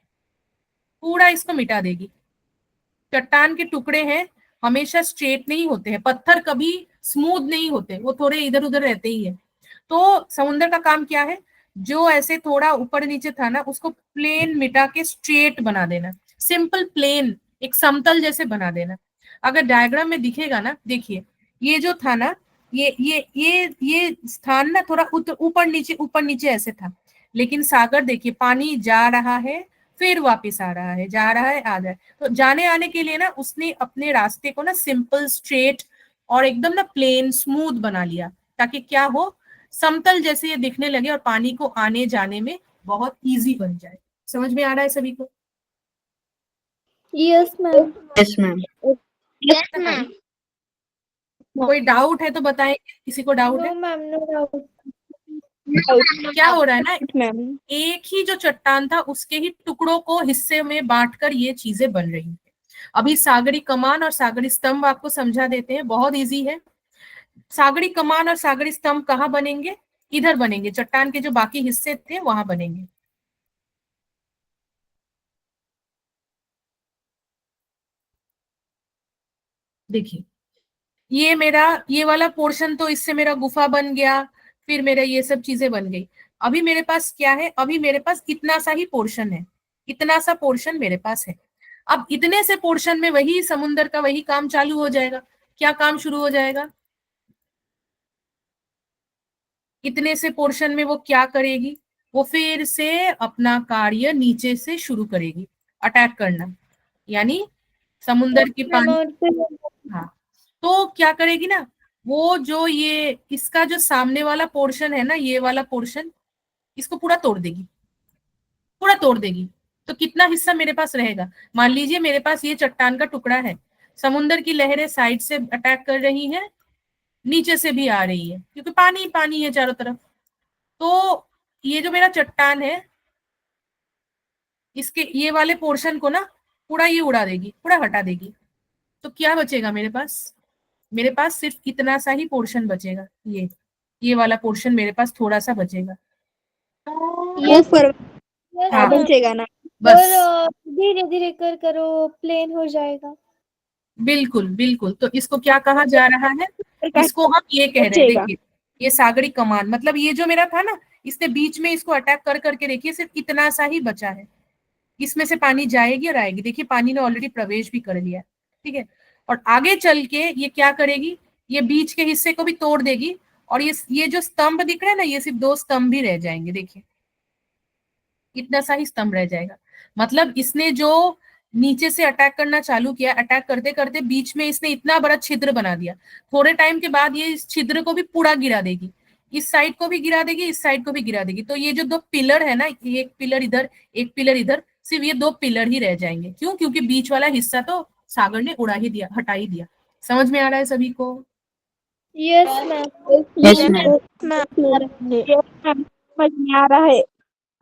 पूरा इसको मिटा देगी। चट्टान के टुकड़े हैं हमेशा स्ट्रेट नहीं होते हैं, पत्थर कभी स्मूथ नहीं होते, वो थोड़े इधर उधर रहते ही है। तो समुंदर का काम क्या है, जो ऐसे थोड़ा ऊपर नीचे था ना उसको प्लेन मिटा के स्ट्रेट बना देना, सिंपल प्लेन एक समतल जैसे बना देना। अगर डायग्राम में दिखेगा ना, देखिए ये जो था ना, ये स्थान ना थोड़ा ऊपर नीचे ऐसे था, लेकिन सागर देखिए पानी जा रहा है फिर वापस आ रहा है, जा रहा है आ रहा है। तो जाने आने के लिए ना उसने अपने रास्ते को ना सिंपल स्ट्रेट और एकदम ना प्लेन स्मूथ बना लिया, ताकि क्या हो, समतल जैसे ये दिखने लगे और पानी को आने जाने में बहुत इजी बन जाए। समझ में आ रहा है सभी को? Yes ma'am. Yes, ma'am. Yes, ma'am. कोई डाउट है तो बताएं, किसी को डाउट नो है? Ma'am, no doubt. क्या हो रहा है ना, मैम। एक ही जो चट्टान था उसके ही टुकड़ों को हिस्से में बांटकर ये चीजें बन रही हैं। अभी सागरी कमान और सागरी स्तंभ आपको समझा देते हैं, बहुत इजी है। सागरी कमान और सागरी स्तंभ कहाँ बनेंगे? इधर बनेंगे, चट्टान के जो बाकी हिस्से थे वहां बनेंगे। देखिए, ये वाला पोर्शन तो इससे मेरा गुफा बन गया, फिर मेरा ये सब चीजें बन गई। अभी मेरे पास क्या है? अभी मेरे पास इतना सा ही पोर्शन है, इतना सा पोर्शन मेरे पास है। अब इतने से पोर्शन में वही समुंदर का वही काम चालू हो जाएगा। क्या काम शुरू हो जाएगा? इतने से पोर्शन में वो क्या करेगी? वो फिर से अपना कार्य नीचे से शुरू करेगी, अटैक करना, यानी समुंदर के मैम पानी। और फिर हाँ, तो क्या करेगी ना, वो जो ये इसका जो सामने वाला पोर्शन है ना, ये वाला पोर्शन, इसको पूरा तोड़ देगी, पूरा तोड़ देगी। तो कितना हिस्सा मेरे पास रहेगा? मान लीजिए मेरे पास ये चट्टान का टुकड़ा है, समुंदर की लहरें साइड से अटैक कर रही हैं, नीचे से भी आ रही है, क्योंकि पानी पानी है चारों तरफ। तो ये जो मेरा चट्टान है, इसके ये वाले पोर्शन को ना पूरा ये उड़ा देगी, पूरा हटा देगी। तो क्या बचेगा मेरे पास? मेरे पास सिर्फ इतना सा ही पोर्शन बचेगा, ये वाला पोर्शन मेरे पास थोड़ा सा बचेगा। ऊपर हाँ, बचेगा ना। बस और धीरे धीरे कर करो प्लेन हो जाएगा। बिल्कुल बिल्कुल। तो इसको क्या कहा जा रहा है? इसको हम ये कह रहे हैं, बचेगा। देखिए ये सागरी कमान, मतलब ये जो मेरा था ना, इसके बीच में इसको अटैक कर करके देखिए सिर्फ इतना सा ही बचा है। इसमें से पानी जाएगी और आएगी, देखिए पानी ने ऑलरेडी प्रवेश भी कर लिया है, ठीक है। और आगे चल के ये क्या करेगी? ये बीच के हिस्से को भी तोड़ देगी, और ये जो स्तंभ दिख रहा है ना, ये सिर्फ 2 स्तंभ ही रह जाएंगे। देखिए इतना सा ही स्तंभ रह जाएगा। मतलब इसने जो नीचे से अटैक करना चालू किया, अटैक करते करते बीच में इसने इतना बड़ा छिद्र बना दिया। थोड़े टाइम के बाद ये इस छिद्र को भी पूरा गिरा देगी, इस साइड को भी गिरा देगी, इस साइड को भी गिरा देगी। तो ये जो 2 पिलर है ना, एक पिलर इधर एक पिलर इधर, सिर्फ ये 2 पिलर ही रह जाएंगे। क्यों? क्योंकि बीच वाला हिस्सा तो सागर ने उड़ा ही दिया, हटा ही दिया। समझ में आ रहा है सभी को? Yes ma'am. Yes, ma'am. समझ में आ रहा है।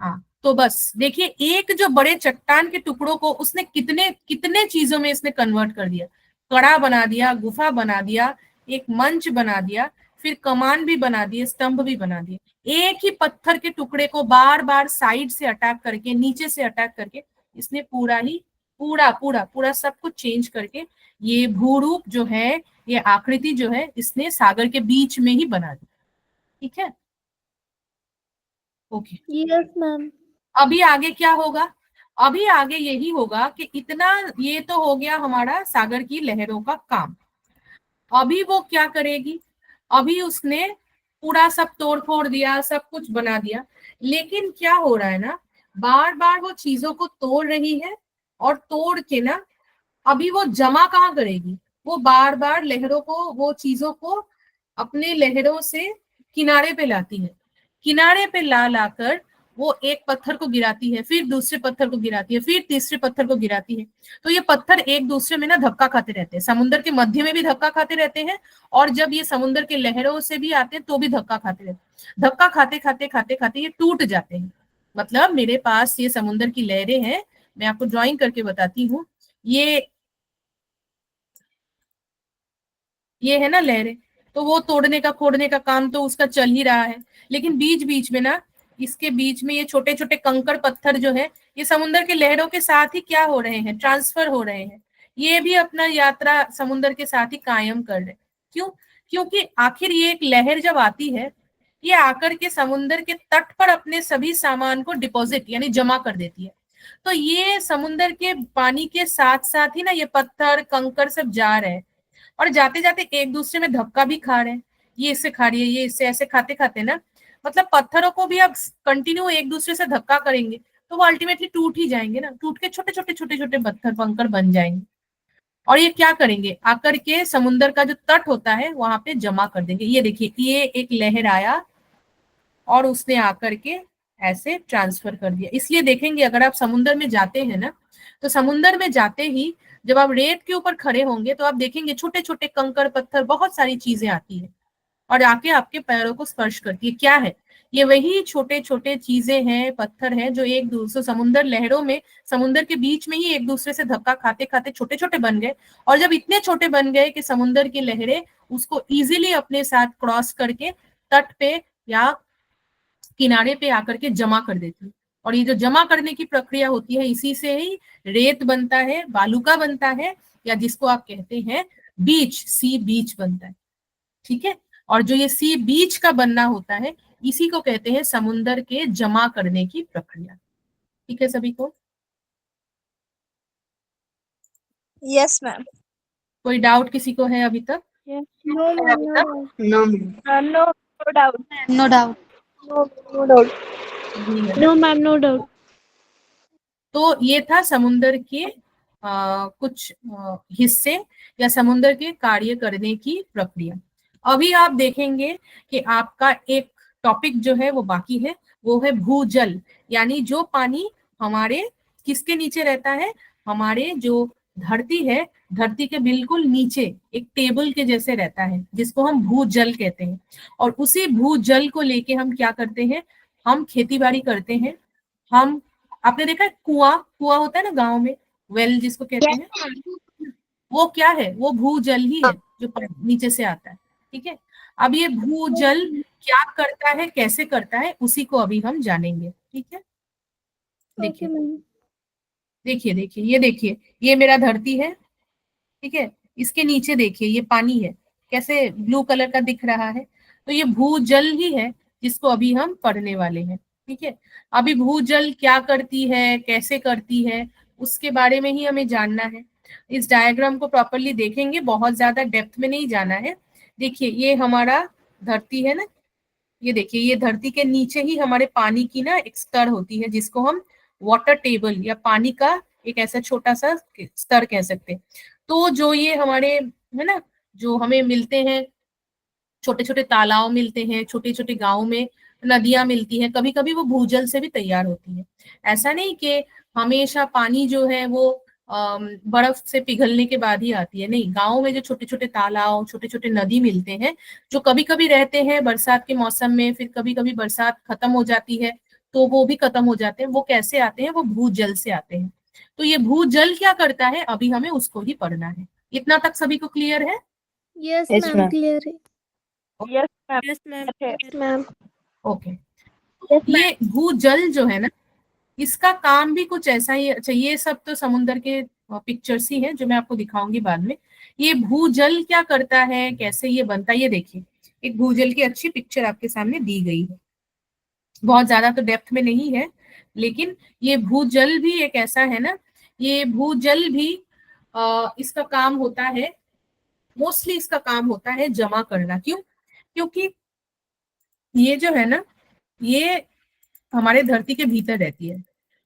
हाँ, तो बस देखिए, एक जो बड़े चट्टान के टुकड़ों को उसने कितने कितने चीजों में इसने कन्वर्ट कर दिया। कड़ा बना दिया, गुफा बना दिया, एक मंच बना दिया, फिर कमान भी बना दिए, स्तंभ भी बना दिए। एक ही पत्थर के टुकड़े को बार बार साइड से अटैक करके, नीचे से अटैक करके इसने पूरा पूरा पूरा सब कुछ चेंज करके ये भूरूप जो है, ये आकृति जो है, इसने सागर के बीच में ही बना दी। ठीक है, ओके। Yes ma'am. अभी आगे क्या होगा? अभी आगे यही होगा कि इतना ये तो हो गया हमारा सागर की लहरों का काम। अभी वो क्या करेगी? अभी उसने पूरा सब तोड़ फोड़ दिया, सब कुछ बना दिया, लेकिन क्या हो रहा है ना, बार बार वो चीजों को तोड़ रही है, और तोड़ के ना अभी वो जमा कहाँ करेगी? वो बार बार लहरों को, वो चीजों को अपने लहरों से किनारे पे लाती है। किनारे पे ला लाकर वो एक पत्थर को गिराती है, फिर दूसरे पत्थर को गिराती है, फिर तीसरे पत्थर को गिराती है। तो ये पत्थर एक दूसरे में ना धक्का खाते रहते हैं, समुद्र के मध्य में भी धक्का खाते रहते हैं, और जब ये समुद्र के लहरों से भी आते हैं तो भी धक्का खाते रहते हैं। धक्का खाते खाते खाते खाते ये टूट जाते हैं। मतलब मेरे पास ये समुद्र की लहरें हैं, मैं आपको ड्राइंग करके बताती हूँ। ये है ना लहरें, तो वो तोड़ने का फोड़ने का काम तो उसका चल ही रहा है, लेकिन बीच बीच में ना, इसके बीच में ये छोटे छोटे कंकड़ पत्थर जो है, ये समुद्र के लहरों के साथ ही क्या हो रहे हैं? ट्रांसफर हो रहे हैं। ये भी अपना यात्रा समुद्र के साथ ही कायम कर रहे। क्यों? क्योंकि आखिर ये एक लहर जब आती है, ये आकर के समुद्र के तट पर अपने सभी सामान को डिपॉजिट यानी जमा कर देती है। तो ये समुद्र के पानी के साथ साथ ही ना ये पत्थर कंकड़ सब जा रहे हैं, और जाते जाते एक दूसरे में धक्का भी खा रहे हैं। ये इससे खा रही है, ये इससे, ऐसे खाते खाते ना, मतलब पत्थरों को भी अब कंटिन्यू एक दूसरे से धक्का करेंगे तो वो अल्टीमेटली टूट ही जाएंगे ना, टूट के छोटे छोटे छोटे छोटे पत्थर कंकड़ बन जाएंगे। और ये क्या करेंगे? आकर के समुद्र का जो तट होता है वहां पे जमा कर देंगे। ये देखिए, ये एक लहर आया और उसने आकर के ऐसे ट्रांसफर कर दिया। इसलिए देखेंगे अगर आप समुद्र में जाते हैं ना, तो समुद्र में जाते ही जब आप रेत के ऊपर खड़े होंगे तो आप देखेंगे छोटे छोटे कंकड़ पत्थर बहुत सारी चीजें आती है और आके आपके पैरों को स्पर्श करती है। क्या है ये? वही छोटे छोटे चीजें हैं, पत्थर हैं जो एक दूसरे समुद्र लहरों में, समुद्र के बीच में ही एक दूसरे से धक्का खाते खाते छोटे छोटे बन गए, और जब इतने छोटे बन गए कि समुद्र की लहरें उसको इजीली अपने साथ क्रॉस करके तट पे या किनारे पे आकर के जमा कर देती है। और ये जो जमा करने की प्रक्रिया होती है, इसी से ही रेत बनता है, बालूका बनता है, या जिसको आप कहते हैं बीच, सी बीच बनता है। ठीक है, और जो ये सी बीच का बनना होता है इसी को कहते हैं समुंदर के जमा करने की प्रक्रिया। ठीक है सभी को? Yes ma'am. कोई डाउट किसी को है अभी तक? No ma'am, No. No doubt, No doubt. No doubt, no ma'am, no doubt. तो ये था समुंदर के कुछ हिस्से या समुंदर के कार्य करने की प्रक्रिया। अभी आप देखेंगे कि आपका एक टॉपिक जो है वो बाकी है, वो है भूजल, यानी जो पानी हमारे किसके नीचे रहता है, हमारे जो धरती है, धरती के बिल्कुल नीचे एक टेबल के जैसे रहता है, जिसको हम भूजल कहते हैं। और उसी भूजल को लेके हम क्या करते हैं, हम खेती बाड़ी करते हैं। हम, आपने देखा है कुआं, कुआं होता है ना गांव में, वेल जिसको कहते हैं, वो क्या है, वो भूजल ही है जो नीचे से आता है। ठीक है, अब ये भूजल क्या करता है, कैसे करता है, उसी को अभी हम जानेंगे। ठीक है, देखिए देखिए देखिए, ये देखिए, ये मेरा धरती है। ठीक है, इसके नीचे देखिए ये पानी है, कैसे ब्लू कलर का दिख रहा है, तो ये भूजल ही है जिसको अभी हम पढ़ने वाले हैं। ठीक है, अभी भूजल क्या करती है, कैसे करती है, उसके बारे में ही हमें जानना है। इस डायग्राम को प्रॉपरली देखेंगे, बहुत ज्यादा डेप्थ में नहीं जाना है। देखिए ये हमारा धरती है ना, ये देखिए ये धरती के नीचे ही हमारे पानी की ना एक स्तर होती है, जिसको हम वाटर टेबल या पानी का एक ऐसा छोटा सा स्तर कह सकते हैं। तो जो ये हमारे है ना, जो हमें मिलते हैं, छोटे छोटे तालाब मिलते हैं, छोटे छोटे गांव में नदियां मिलती हैं, कभी कभी वो भूजल से भी तैयार होती है। ऐसा नहीं कि हमेशा पानी जो है वो बर्फ से पिघलने के बाद ही आती है, नहीं, गाँव में जो छोटे छोटे तालाब, छोटे छोटे नदी मिलते हैं, जो कभी कभी रहते हैं बरसात के मौसम में, फिर कभी कभी बरसात खत्म हो जाती है तो वो भी खत्म हो जाते हैं। वो कैसे आते हैं, वो भूजल से आते हैं। तो ये भूजल क्या करता है, अभी हमें उसको ही पढ़ना है। इतना तक सभी को क्लियर है? Yes Yes, ma'am, ma'am. Clear है। Yes ma'am, yes ma'am. Yes ma'am, okay, yes ma'am. ये भूजल जो है ना, इसका काम भी कुछ ऐसा ही। अच्छा, ये सब तो समुद्र के पिक्चर्स ही हैं जो मैं आपको दिखाऊंगी बाद में। ये भूजल क्या करता है, कैसे ये बनता है, ये देखिए एक भूजल की अच्छी पिक्चर आपके सामने दी गई है। बहुत ज्यादा तो डेप्थ में नहीं है, लेकिन ये भूजल भी एक ऐसा है ना, ये भूजल भी इसका काम होता है, मोस्टली इसका काम होता है जमा करना। क्यों? क्योंकि ये जो है ना, ये हमारे धरती के भीतर रहती है,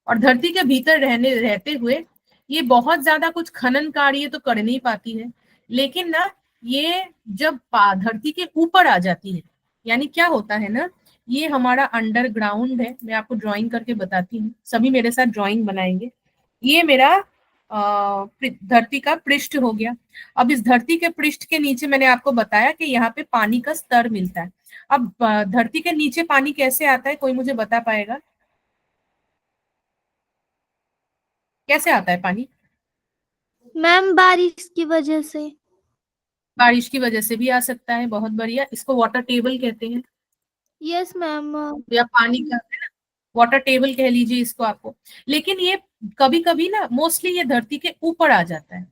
और धरती के भीतर रहते हुए ये बहुत ज्यादा कुछ खनन कार्य तो कर नहीं पाती है, लेकिन ना ये जब धरती के ऊपर आ जाती है, यानी क्या होता है ना, ये हमारा अंडरग्राउंड है। मैं आपको ड्राइंग करके बताती हूँ, सभी मेरे साथ ड्राइंग बनाएंगे। ये मेरा धरती का पृष्ठ हो गया। अब इस धरती के पृष्ठ के नीचे मैंने आपको बताया कि यहाँ पे पानी का स्तर मिलता है। अब धरती के नीचे पानी कैसे आता है, कोई मुझे बता पाएगा? कैसे आता है पानी? मैम बारिश की वजह से। बारिश की वजह से भी आ सकता है, बहुत बढ़िया, इसको वाटर टेबल कहते हैं, यस मैम। या पानी का है ना, वाटर टेबल कह लीजिए इसको आपको। लेकिन ये कभी कभी ना, मोस्टली ये धरती के ऊपर आ जाता है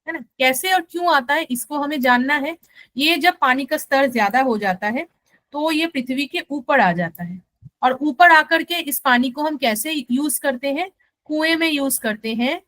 ना। कैसे और क्यों आता है इसको हमें जानना है। ये जब पानी का स्तर ज्यादा हो जाता है तो ये पृथ्वी के ऊपर आ जाता है, और ऊपर आकर के इस पानी को हम कैसे यूज करते हैं, कुएं में यूज करते हैं,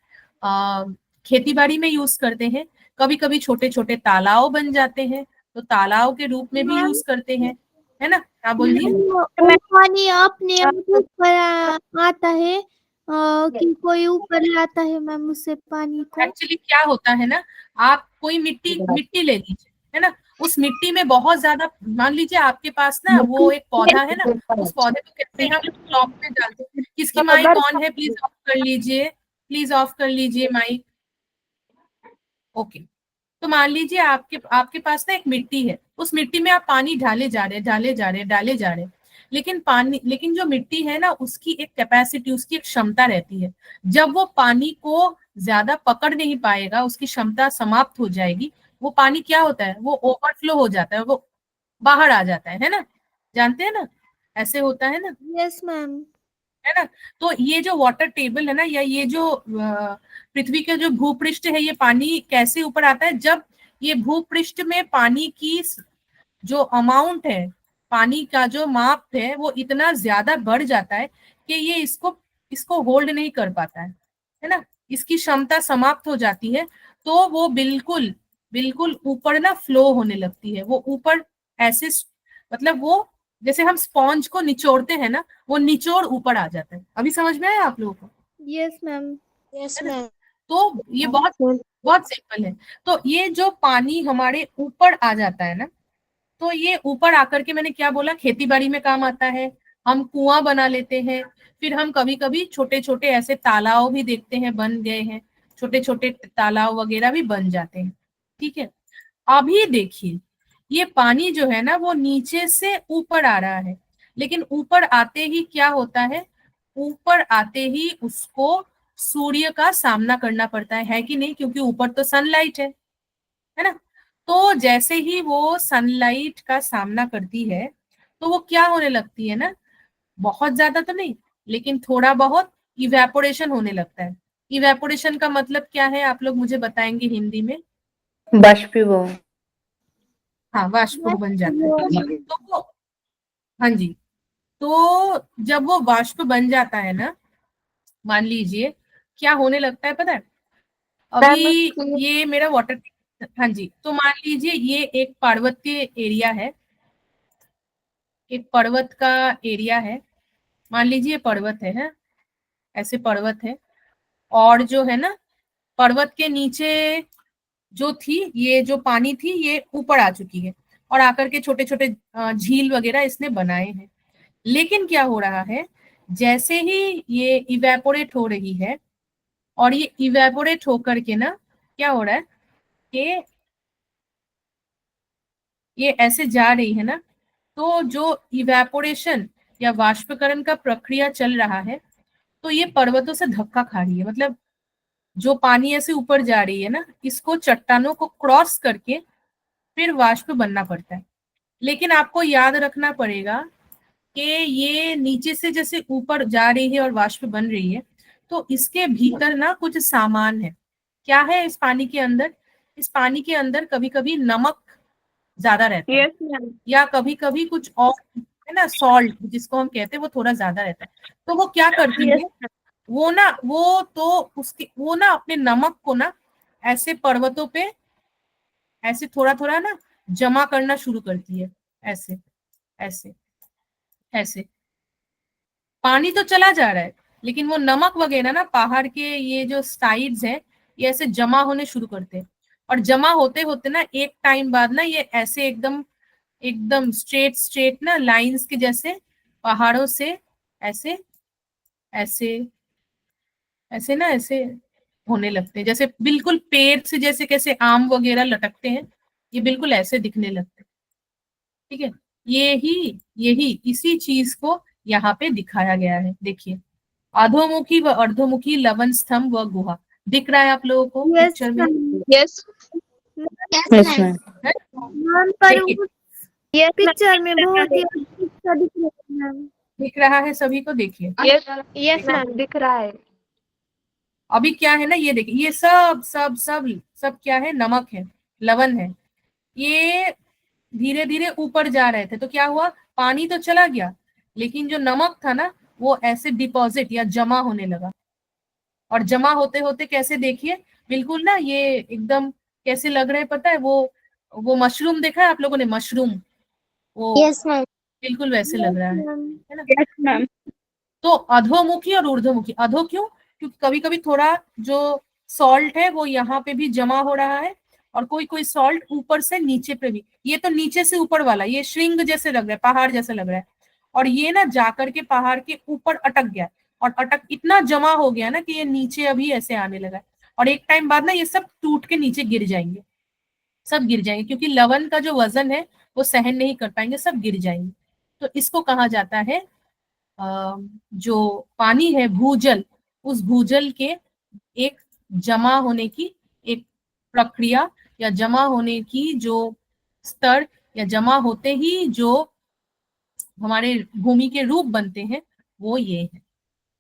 खेती बाड़ी में यूज करते हैं, कभी कभी छोटे छोटे तालाब बन जाते हैं तो तालाब के रूप में भी मैम, यूज करते हैं, है ना। क्या बोलिए? वो पानी अपने आप ऊपर आता है कि कोई ऊपर लाता है मैम उससे पानी को? एक्चुअली क्या होता है ना, आप कोई मिट्टी मिट्टी ले लीजिए, है ना, उस मिट्टी में बहुत ज्यादा, मान लीजिए आपके पास ना वो एक पौधा है ना, उस पौधे को कहते हैं हम टॉप में डालते हैं। किसकी माइक ऑन है, प्लीज ऑफ कर लीजिए, प्लीज ऑफ कर लीजिए माइक। ओके, तो मान लीजिए आपके पास ना एक मिट्टी है, उस मिट्टी में आप पानी डाले जा रहे डाले जा रहे, लेकिन जो मिट्टी है ना उसकी एक कैपेसिटी, उसकी एक क्षमता रहती है। जब वो पानी को ज्यादा पकड़ नहीं पाएगा, उसकी क्षमता समाप्त हो जाएगी, वो पानी क्या होता है, वो ओवरफ्लो हो जाता है, वो बाहर आ जाता है ना, जानते हैं ना, ऐसे होता है ना, यस मैम। है ना। तो ये जो वाटर टेबल है ना, या ये जो पृथ्वी का जो भूपृष्ठ है, ये पानी कैसे ऊपर आता है, जब ये भूपृष्ठ में पानी की जो अमाउंट है, पानी का जो माप है, वो इतना ज्यादा बढ़ जाता है कि ये इसको होल्ड नहीं कर पाता है ना, इसकी क्षमता समाप्त हो जाती है। तो वो बिल्कुल बिल्कुल ऊपर ना फ्लो होने लगती है, वो ऊपर ऐसे, मतलब वो जैसे हम स्पॉन्ज को निचोड़ते हैं ना, वो निचोड़ ऊपर आ जाता है। अभी समझ में आया आप लोगों को? Yes ma'am. Yes, ma'am. तो ये बहुत बहुत सिंपल है। तो ये जो पानी हमारे ऊपर आ जाता है ना, तो ये ऊपर आकर के, मैंने क्या बोला, खेती बाड़ी में काम आता है, हम कुआं बना लेते हैं, फिर हम कभी कभी छोटे छोटे ऐसे तालाब भी देखते हैं बन गए हैं, छोटे छोटे तालाब वगैरह भी बन जाते हैं, ठीक है। अभी देखिए, ये पानी जो है ना वो नीचे से ऊपर आ रहा है, लेकिन ऊपर आते ही क्या होता है, ऊपर आते ही उसको सूर्य का सामना करना पड़ता है कि नहीं, क्योंकि ऊपर तो सनलाइट है ना। तो जैसे ही वो सनलाइट का सामना करती है, तो वो क्या होने लगती है ना, बहुत ज्यादा तो नहीं, लेकिन थोड़ा बहुत इवेपोरेशन होने लगता है। इवेपोरेशन का मतलब क्या है, आप लोग मुझे बताएंगे हिंदी में? बाष्पीभवन। हाँ, वाष्प बन जाता है। तो वो, हाँ जी, तो जब वो वाष्प बन जाता है ना, मान लीजिए क्या होने लगता है पता है, अभी ये मेरा वाटर, हाँ जी, तो मान लीजिए ये एक पर्वतीय एरिया है, एक पर्वत का एरिया है, मान लीजिए पर्वत है, ऐसे पर्वत है, और जो है ना पर्वत के नीचे जो थी, ये जो पानी थी ये ऊपर आ चुकी है, और आकर के छोटे छोटे झील वगैरह इसने बनाए हैं। लेकिन क्या हो रहा है, जैसे ही ये इवेपोरेट हो रही है, और ये इवेपोरेट होकर के ना क्या हो रहा है कि ये ऐसे जा रही है ना, तो जो इवेपोरेशन या वाष्पीकरण का प्रक्रिया चल रहा है, तो ये पर्वतों से धक्का खा रही है, मतलब जो पानी ऐसे ऊपर जा रही है ना, इसको चट्टानों को क्रॉस करके फिर वाष्प बनना पड़ता है। लेकिन आपको याद रखना पड़ेगा कि ये नीचे से जैसे ऊपर जा रही है और वाष्प बन रही है, तो इसके भीतर ना कुछ सामान है। क्या है इस पानी के अंदर? इस पानी के अंदर कभी कभी नमक ज्यादा रहता है, या कभी कभी कुछ और है ना, सॉल्ट जिसको हम कहते हैं, वो थोड़ा ज्यादा रहता है। तो वो क्या करती है, वो ना अपने नमक को ना ऐसे पर्वतों पे ऐसे थोड़ा थोड़ा ना जमा करना शुरू करती है, ऐसे ऐसे ऐसे। पानी तो चला जा रहा है, लेकिन वो नमक वगैरह ना पहाड़ के ये जो साइड्स हैं, ये ऐसे जमा होने शुरू करते हैं, और जमा होते होते ना एक टाइम बाद ना ये ऐसे एकदम एकदम स्ट्रेट स्ट्रेट ना लाइंस के जैसे पहाड़ों से ऐसे ऐसे ऐसे ना ऐसे होने लगते हैं, जैसे बिल्कुल पेड़ से जैसे कैसे आम वगैरह लटकते हैं, ये बिल्कुल ऐसे दिखने लगते हैं, ठीक है। यही इसी चीज को यहाँ पे दिखाया गया है। देखिए, अधोमुखी व अर्धोमुखी लवन स्तंभ व गुहा दिख रहा है आप लोगों को यस पिक्चर में? Yes. Yes ma'am. है? मैम, पर देखिए, उस पिक्चर में बहुत ही अच्छा दिख रहा है मैम। दिख रहा है सभी को? देखिए यस मैम, दिख रहा है। अभी क्या है ना, ये देखिए, ये सब सब सब सब क्या है, नमक है, लवण है। ये धीरे धीरे ऊपर जा रहे थे, तो क्या हुआ, पानी तो चला गया, लेकिन जो नमक था ना वो ऐसे डिपॉजिट या जमा होने लगा, और जमा होते होते कैसे, देखिए बिल्कुल ना ये एकदम कैसे लग रहे हैं पता है, वो मशरूम देखा है आप लोगों ने, मशरूम, वो Yes, ma'am. बिल्कुल वैसे लग रहा है ना। Yes, ma'am. तो अधोमुखी और ऊर्ध्वमुखी, अधो क्यों, क्योंकि कभी कभी थोड़ा जो सॉल्ट है वो यहाँ पे भी जमा हो रहा है, और कोई कोई सॉल्ट ऊपर से नीचे पे भी। ये तो नीचे से ऊपर वाला, ये श्रृंग जैसे लग रहा है, पहाड़ जैसा लग रहा है, और ये ना जाकर के पहाड़ के ऊपर अटक गया, और अटक इतना जमा हो गया ना कि ये नीचे अभी ऐसे आने लगा है, और एक टाइम बाद ना ये सब टूट के नीचे गिर जाएंगे, सब गिर जाएंगे, क्योंकि लवण का जो वजन है वो सहन नहीं कर पाएंगे, सब गिर जाएंगे। तो इसको कहा जाता है जो पानी है भूजल, उस भूजल के एक जमा होने की एक प्रक्रिया, या जमा होने की जो स्तर, या जमा होते ही जो हमारे भूमि के रूप बनते हैं, वो ये है।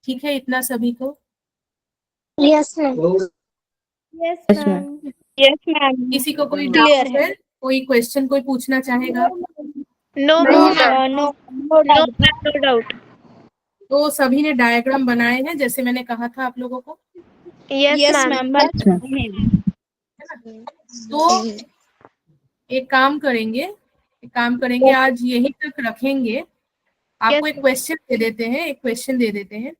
ठीक है इतना सभी को? Yes, ma'am. Yes Yes, ma'am. ma'am. Yes, ma'am. किसी को कोई Clear डाउट है, कोई क्वेश्चन कोई पूछना चाहेगा? No No doubt. तो सभी ने डायग्राम बनाए हैं जैसे मैंने कहा था आप लोगों को, Yes, ma'am. Yes, ma'am. है ना? तो एक काम करेंगे आज यही तक रखेंगे। आपको एक क्वेश्चन दे देते हैं, एक क्वेश्चन दे देते हैं।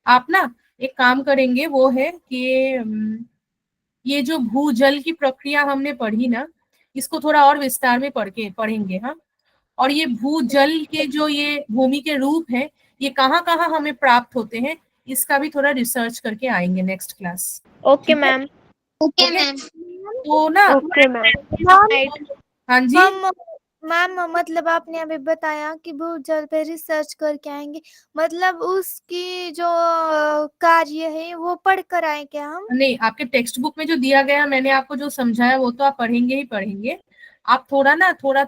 आप ना एक काम करेंगे, वो है कि ये जो भूजल की प्रक्रिया हमने पढ़ी ना, इसको थोड़ा और विस्तार में पढ़ेंगे हाँ। और ये भूजल के जो ये भूमि के रूप है, ये कहाँ कहाँ हमें प्राप्त होते हैं, इसका भी थोड़ा रिसर्च करके आएंगे next class. Okay ma'am. Okay, ma'am. तो ना ओके मैम। हाँ जी, मैम मतलब आपने अभी बताया कि भूजल पे रिसर्च करके आएंगे, मतलब उसकी जो कार्य है वो पढ़ कर आए क्या हम? नहीं, आपके टेक्स्ट बुक में जो दिया गया, मैंने आपको जो समझाया वो तो आप पढ़ेंगे ही पढ़ेंगे। आप थोड़ा ना थोड़ा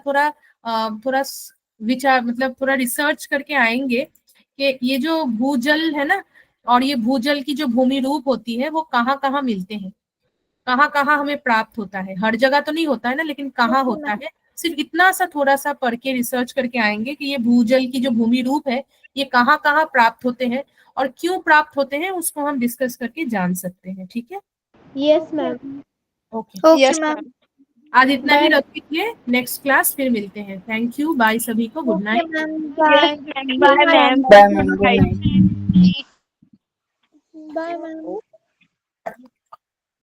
विचार, मतलब थोड़ा रिसर्च करके आएंगे कि ये जो भूजल है ना, और ये भूजल की जो भूमि रूप होती है, वो कहाँ कहाँ मिलते हैं, कहाँ कहाँ हमें प्राप्त होता है। हर जगह तो नहीं होता है ना, लेकिन कहाँ होता है, सिर्फ इतना सा थोड़ा सा पढ़ के रिसर्च करके आएंगे कि ये भूजल की जो भूमि रूप है, ये कहाँ कहाँ प्राप्त होते हैं और क्यों प्राप्त होते हैं, उसको हम डिस्कस करके जान सकते हैं। ठीक है, yes ma'am. Okay. Yes, ma'am. आज इतना ही रख दीजिए, नेक्स्ट क्लास फिर मिलते हैं। थैंक यू, बाय सभी को, good night. Bye. Bye, ma'am. Bye, ma'am. Good night. Bye ma'am.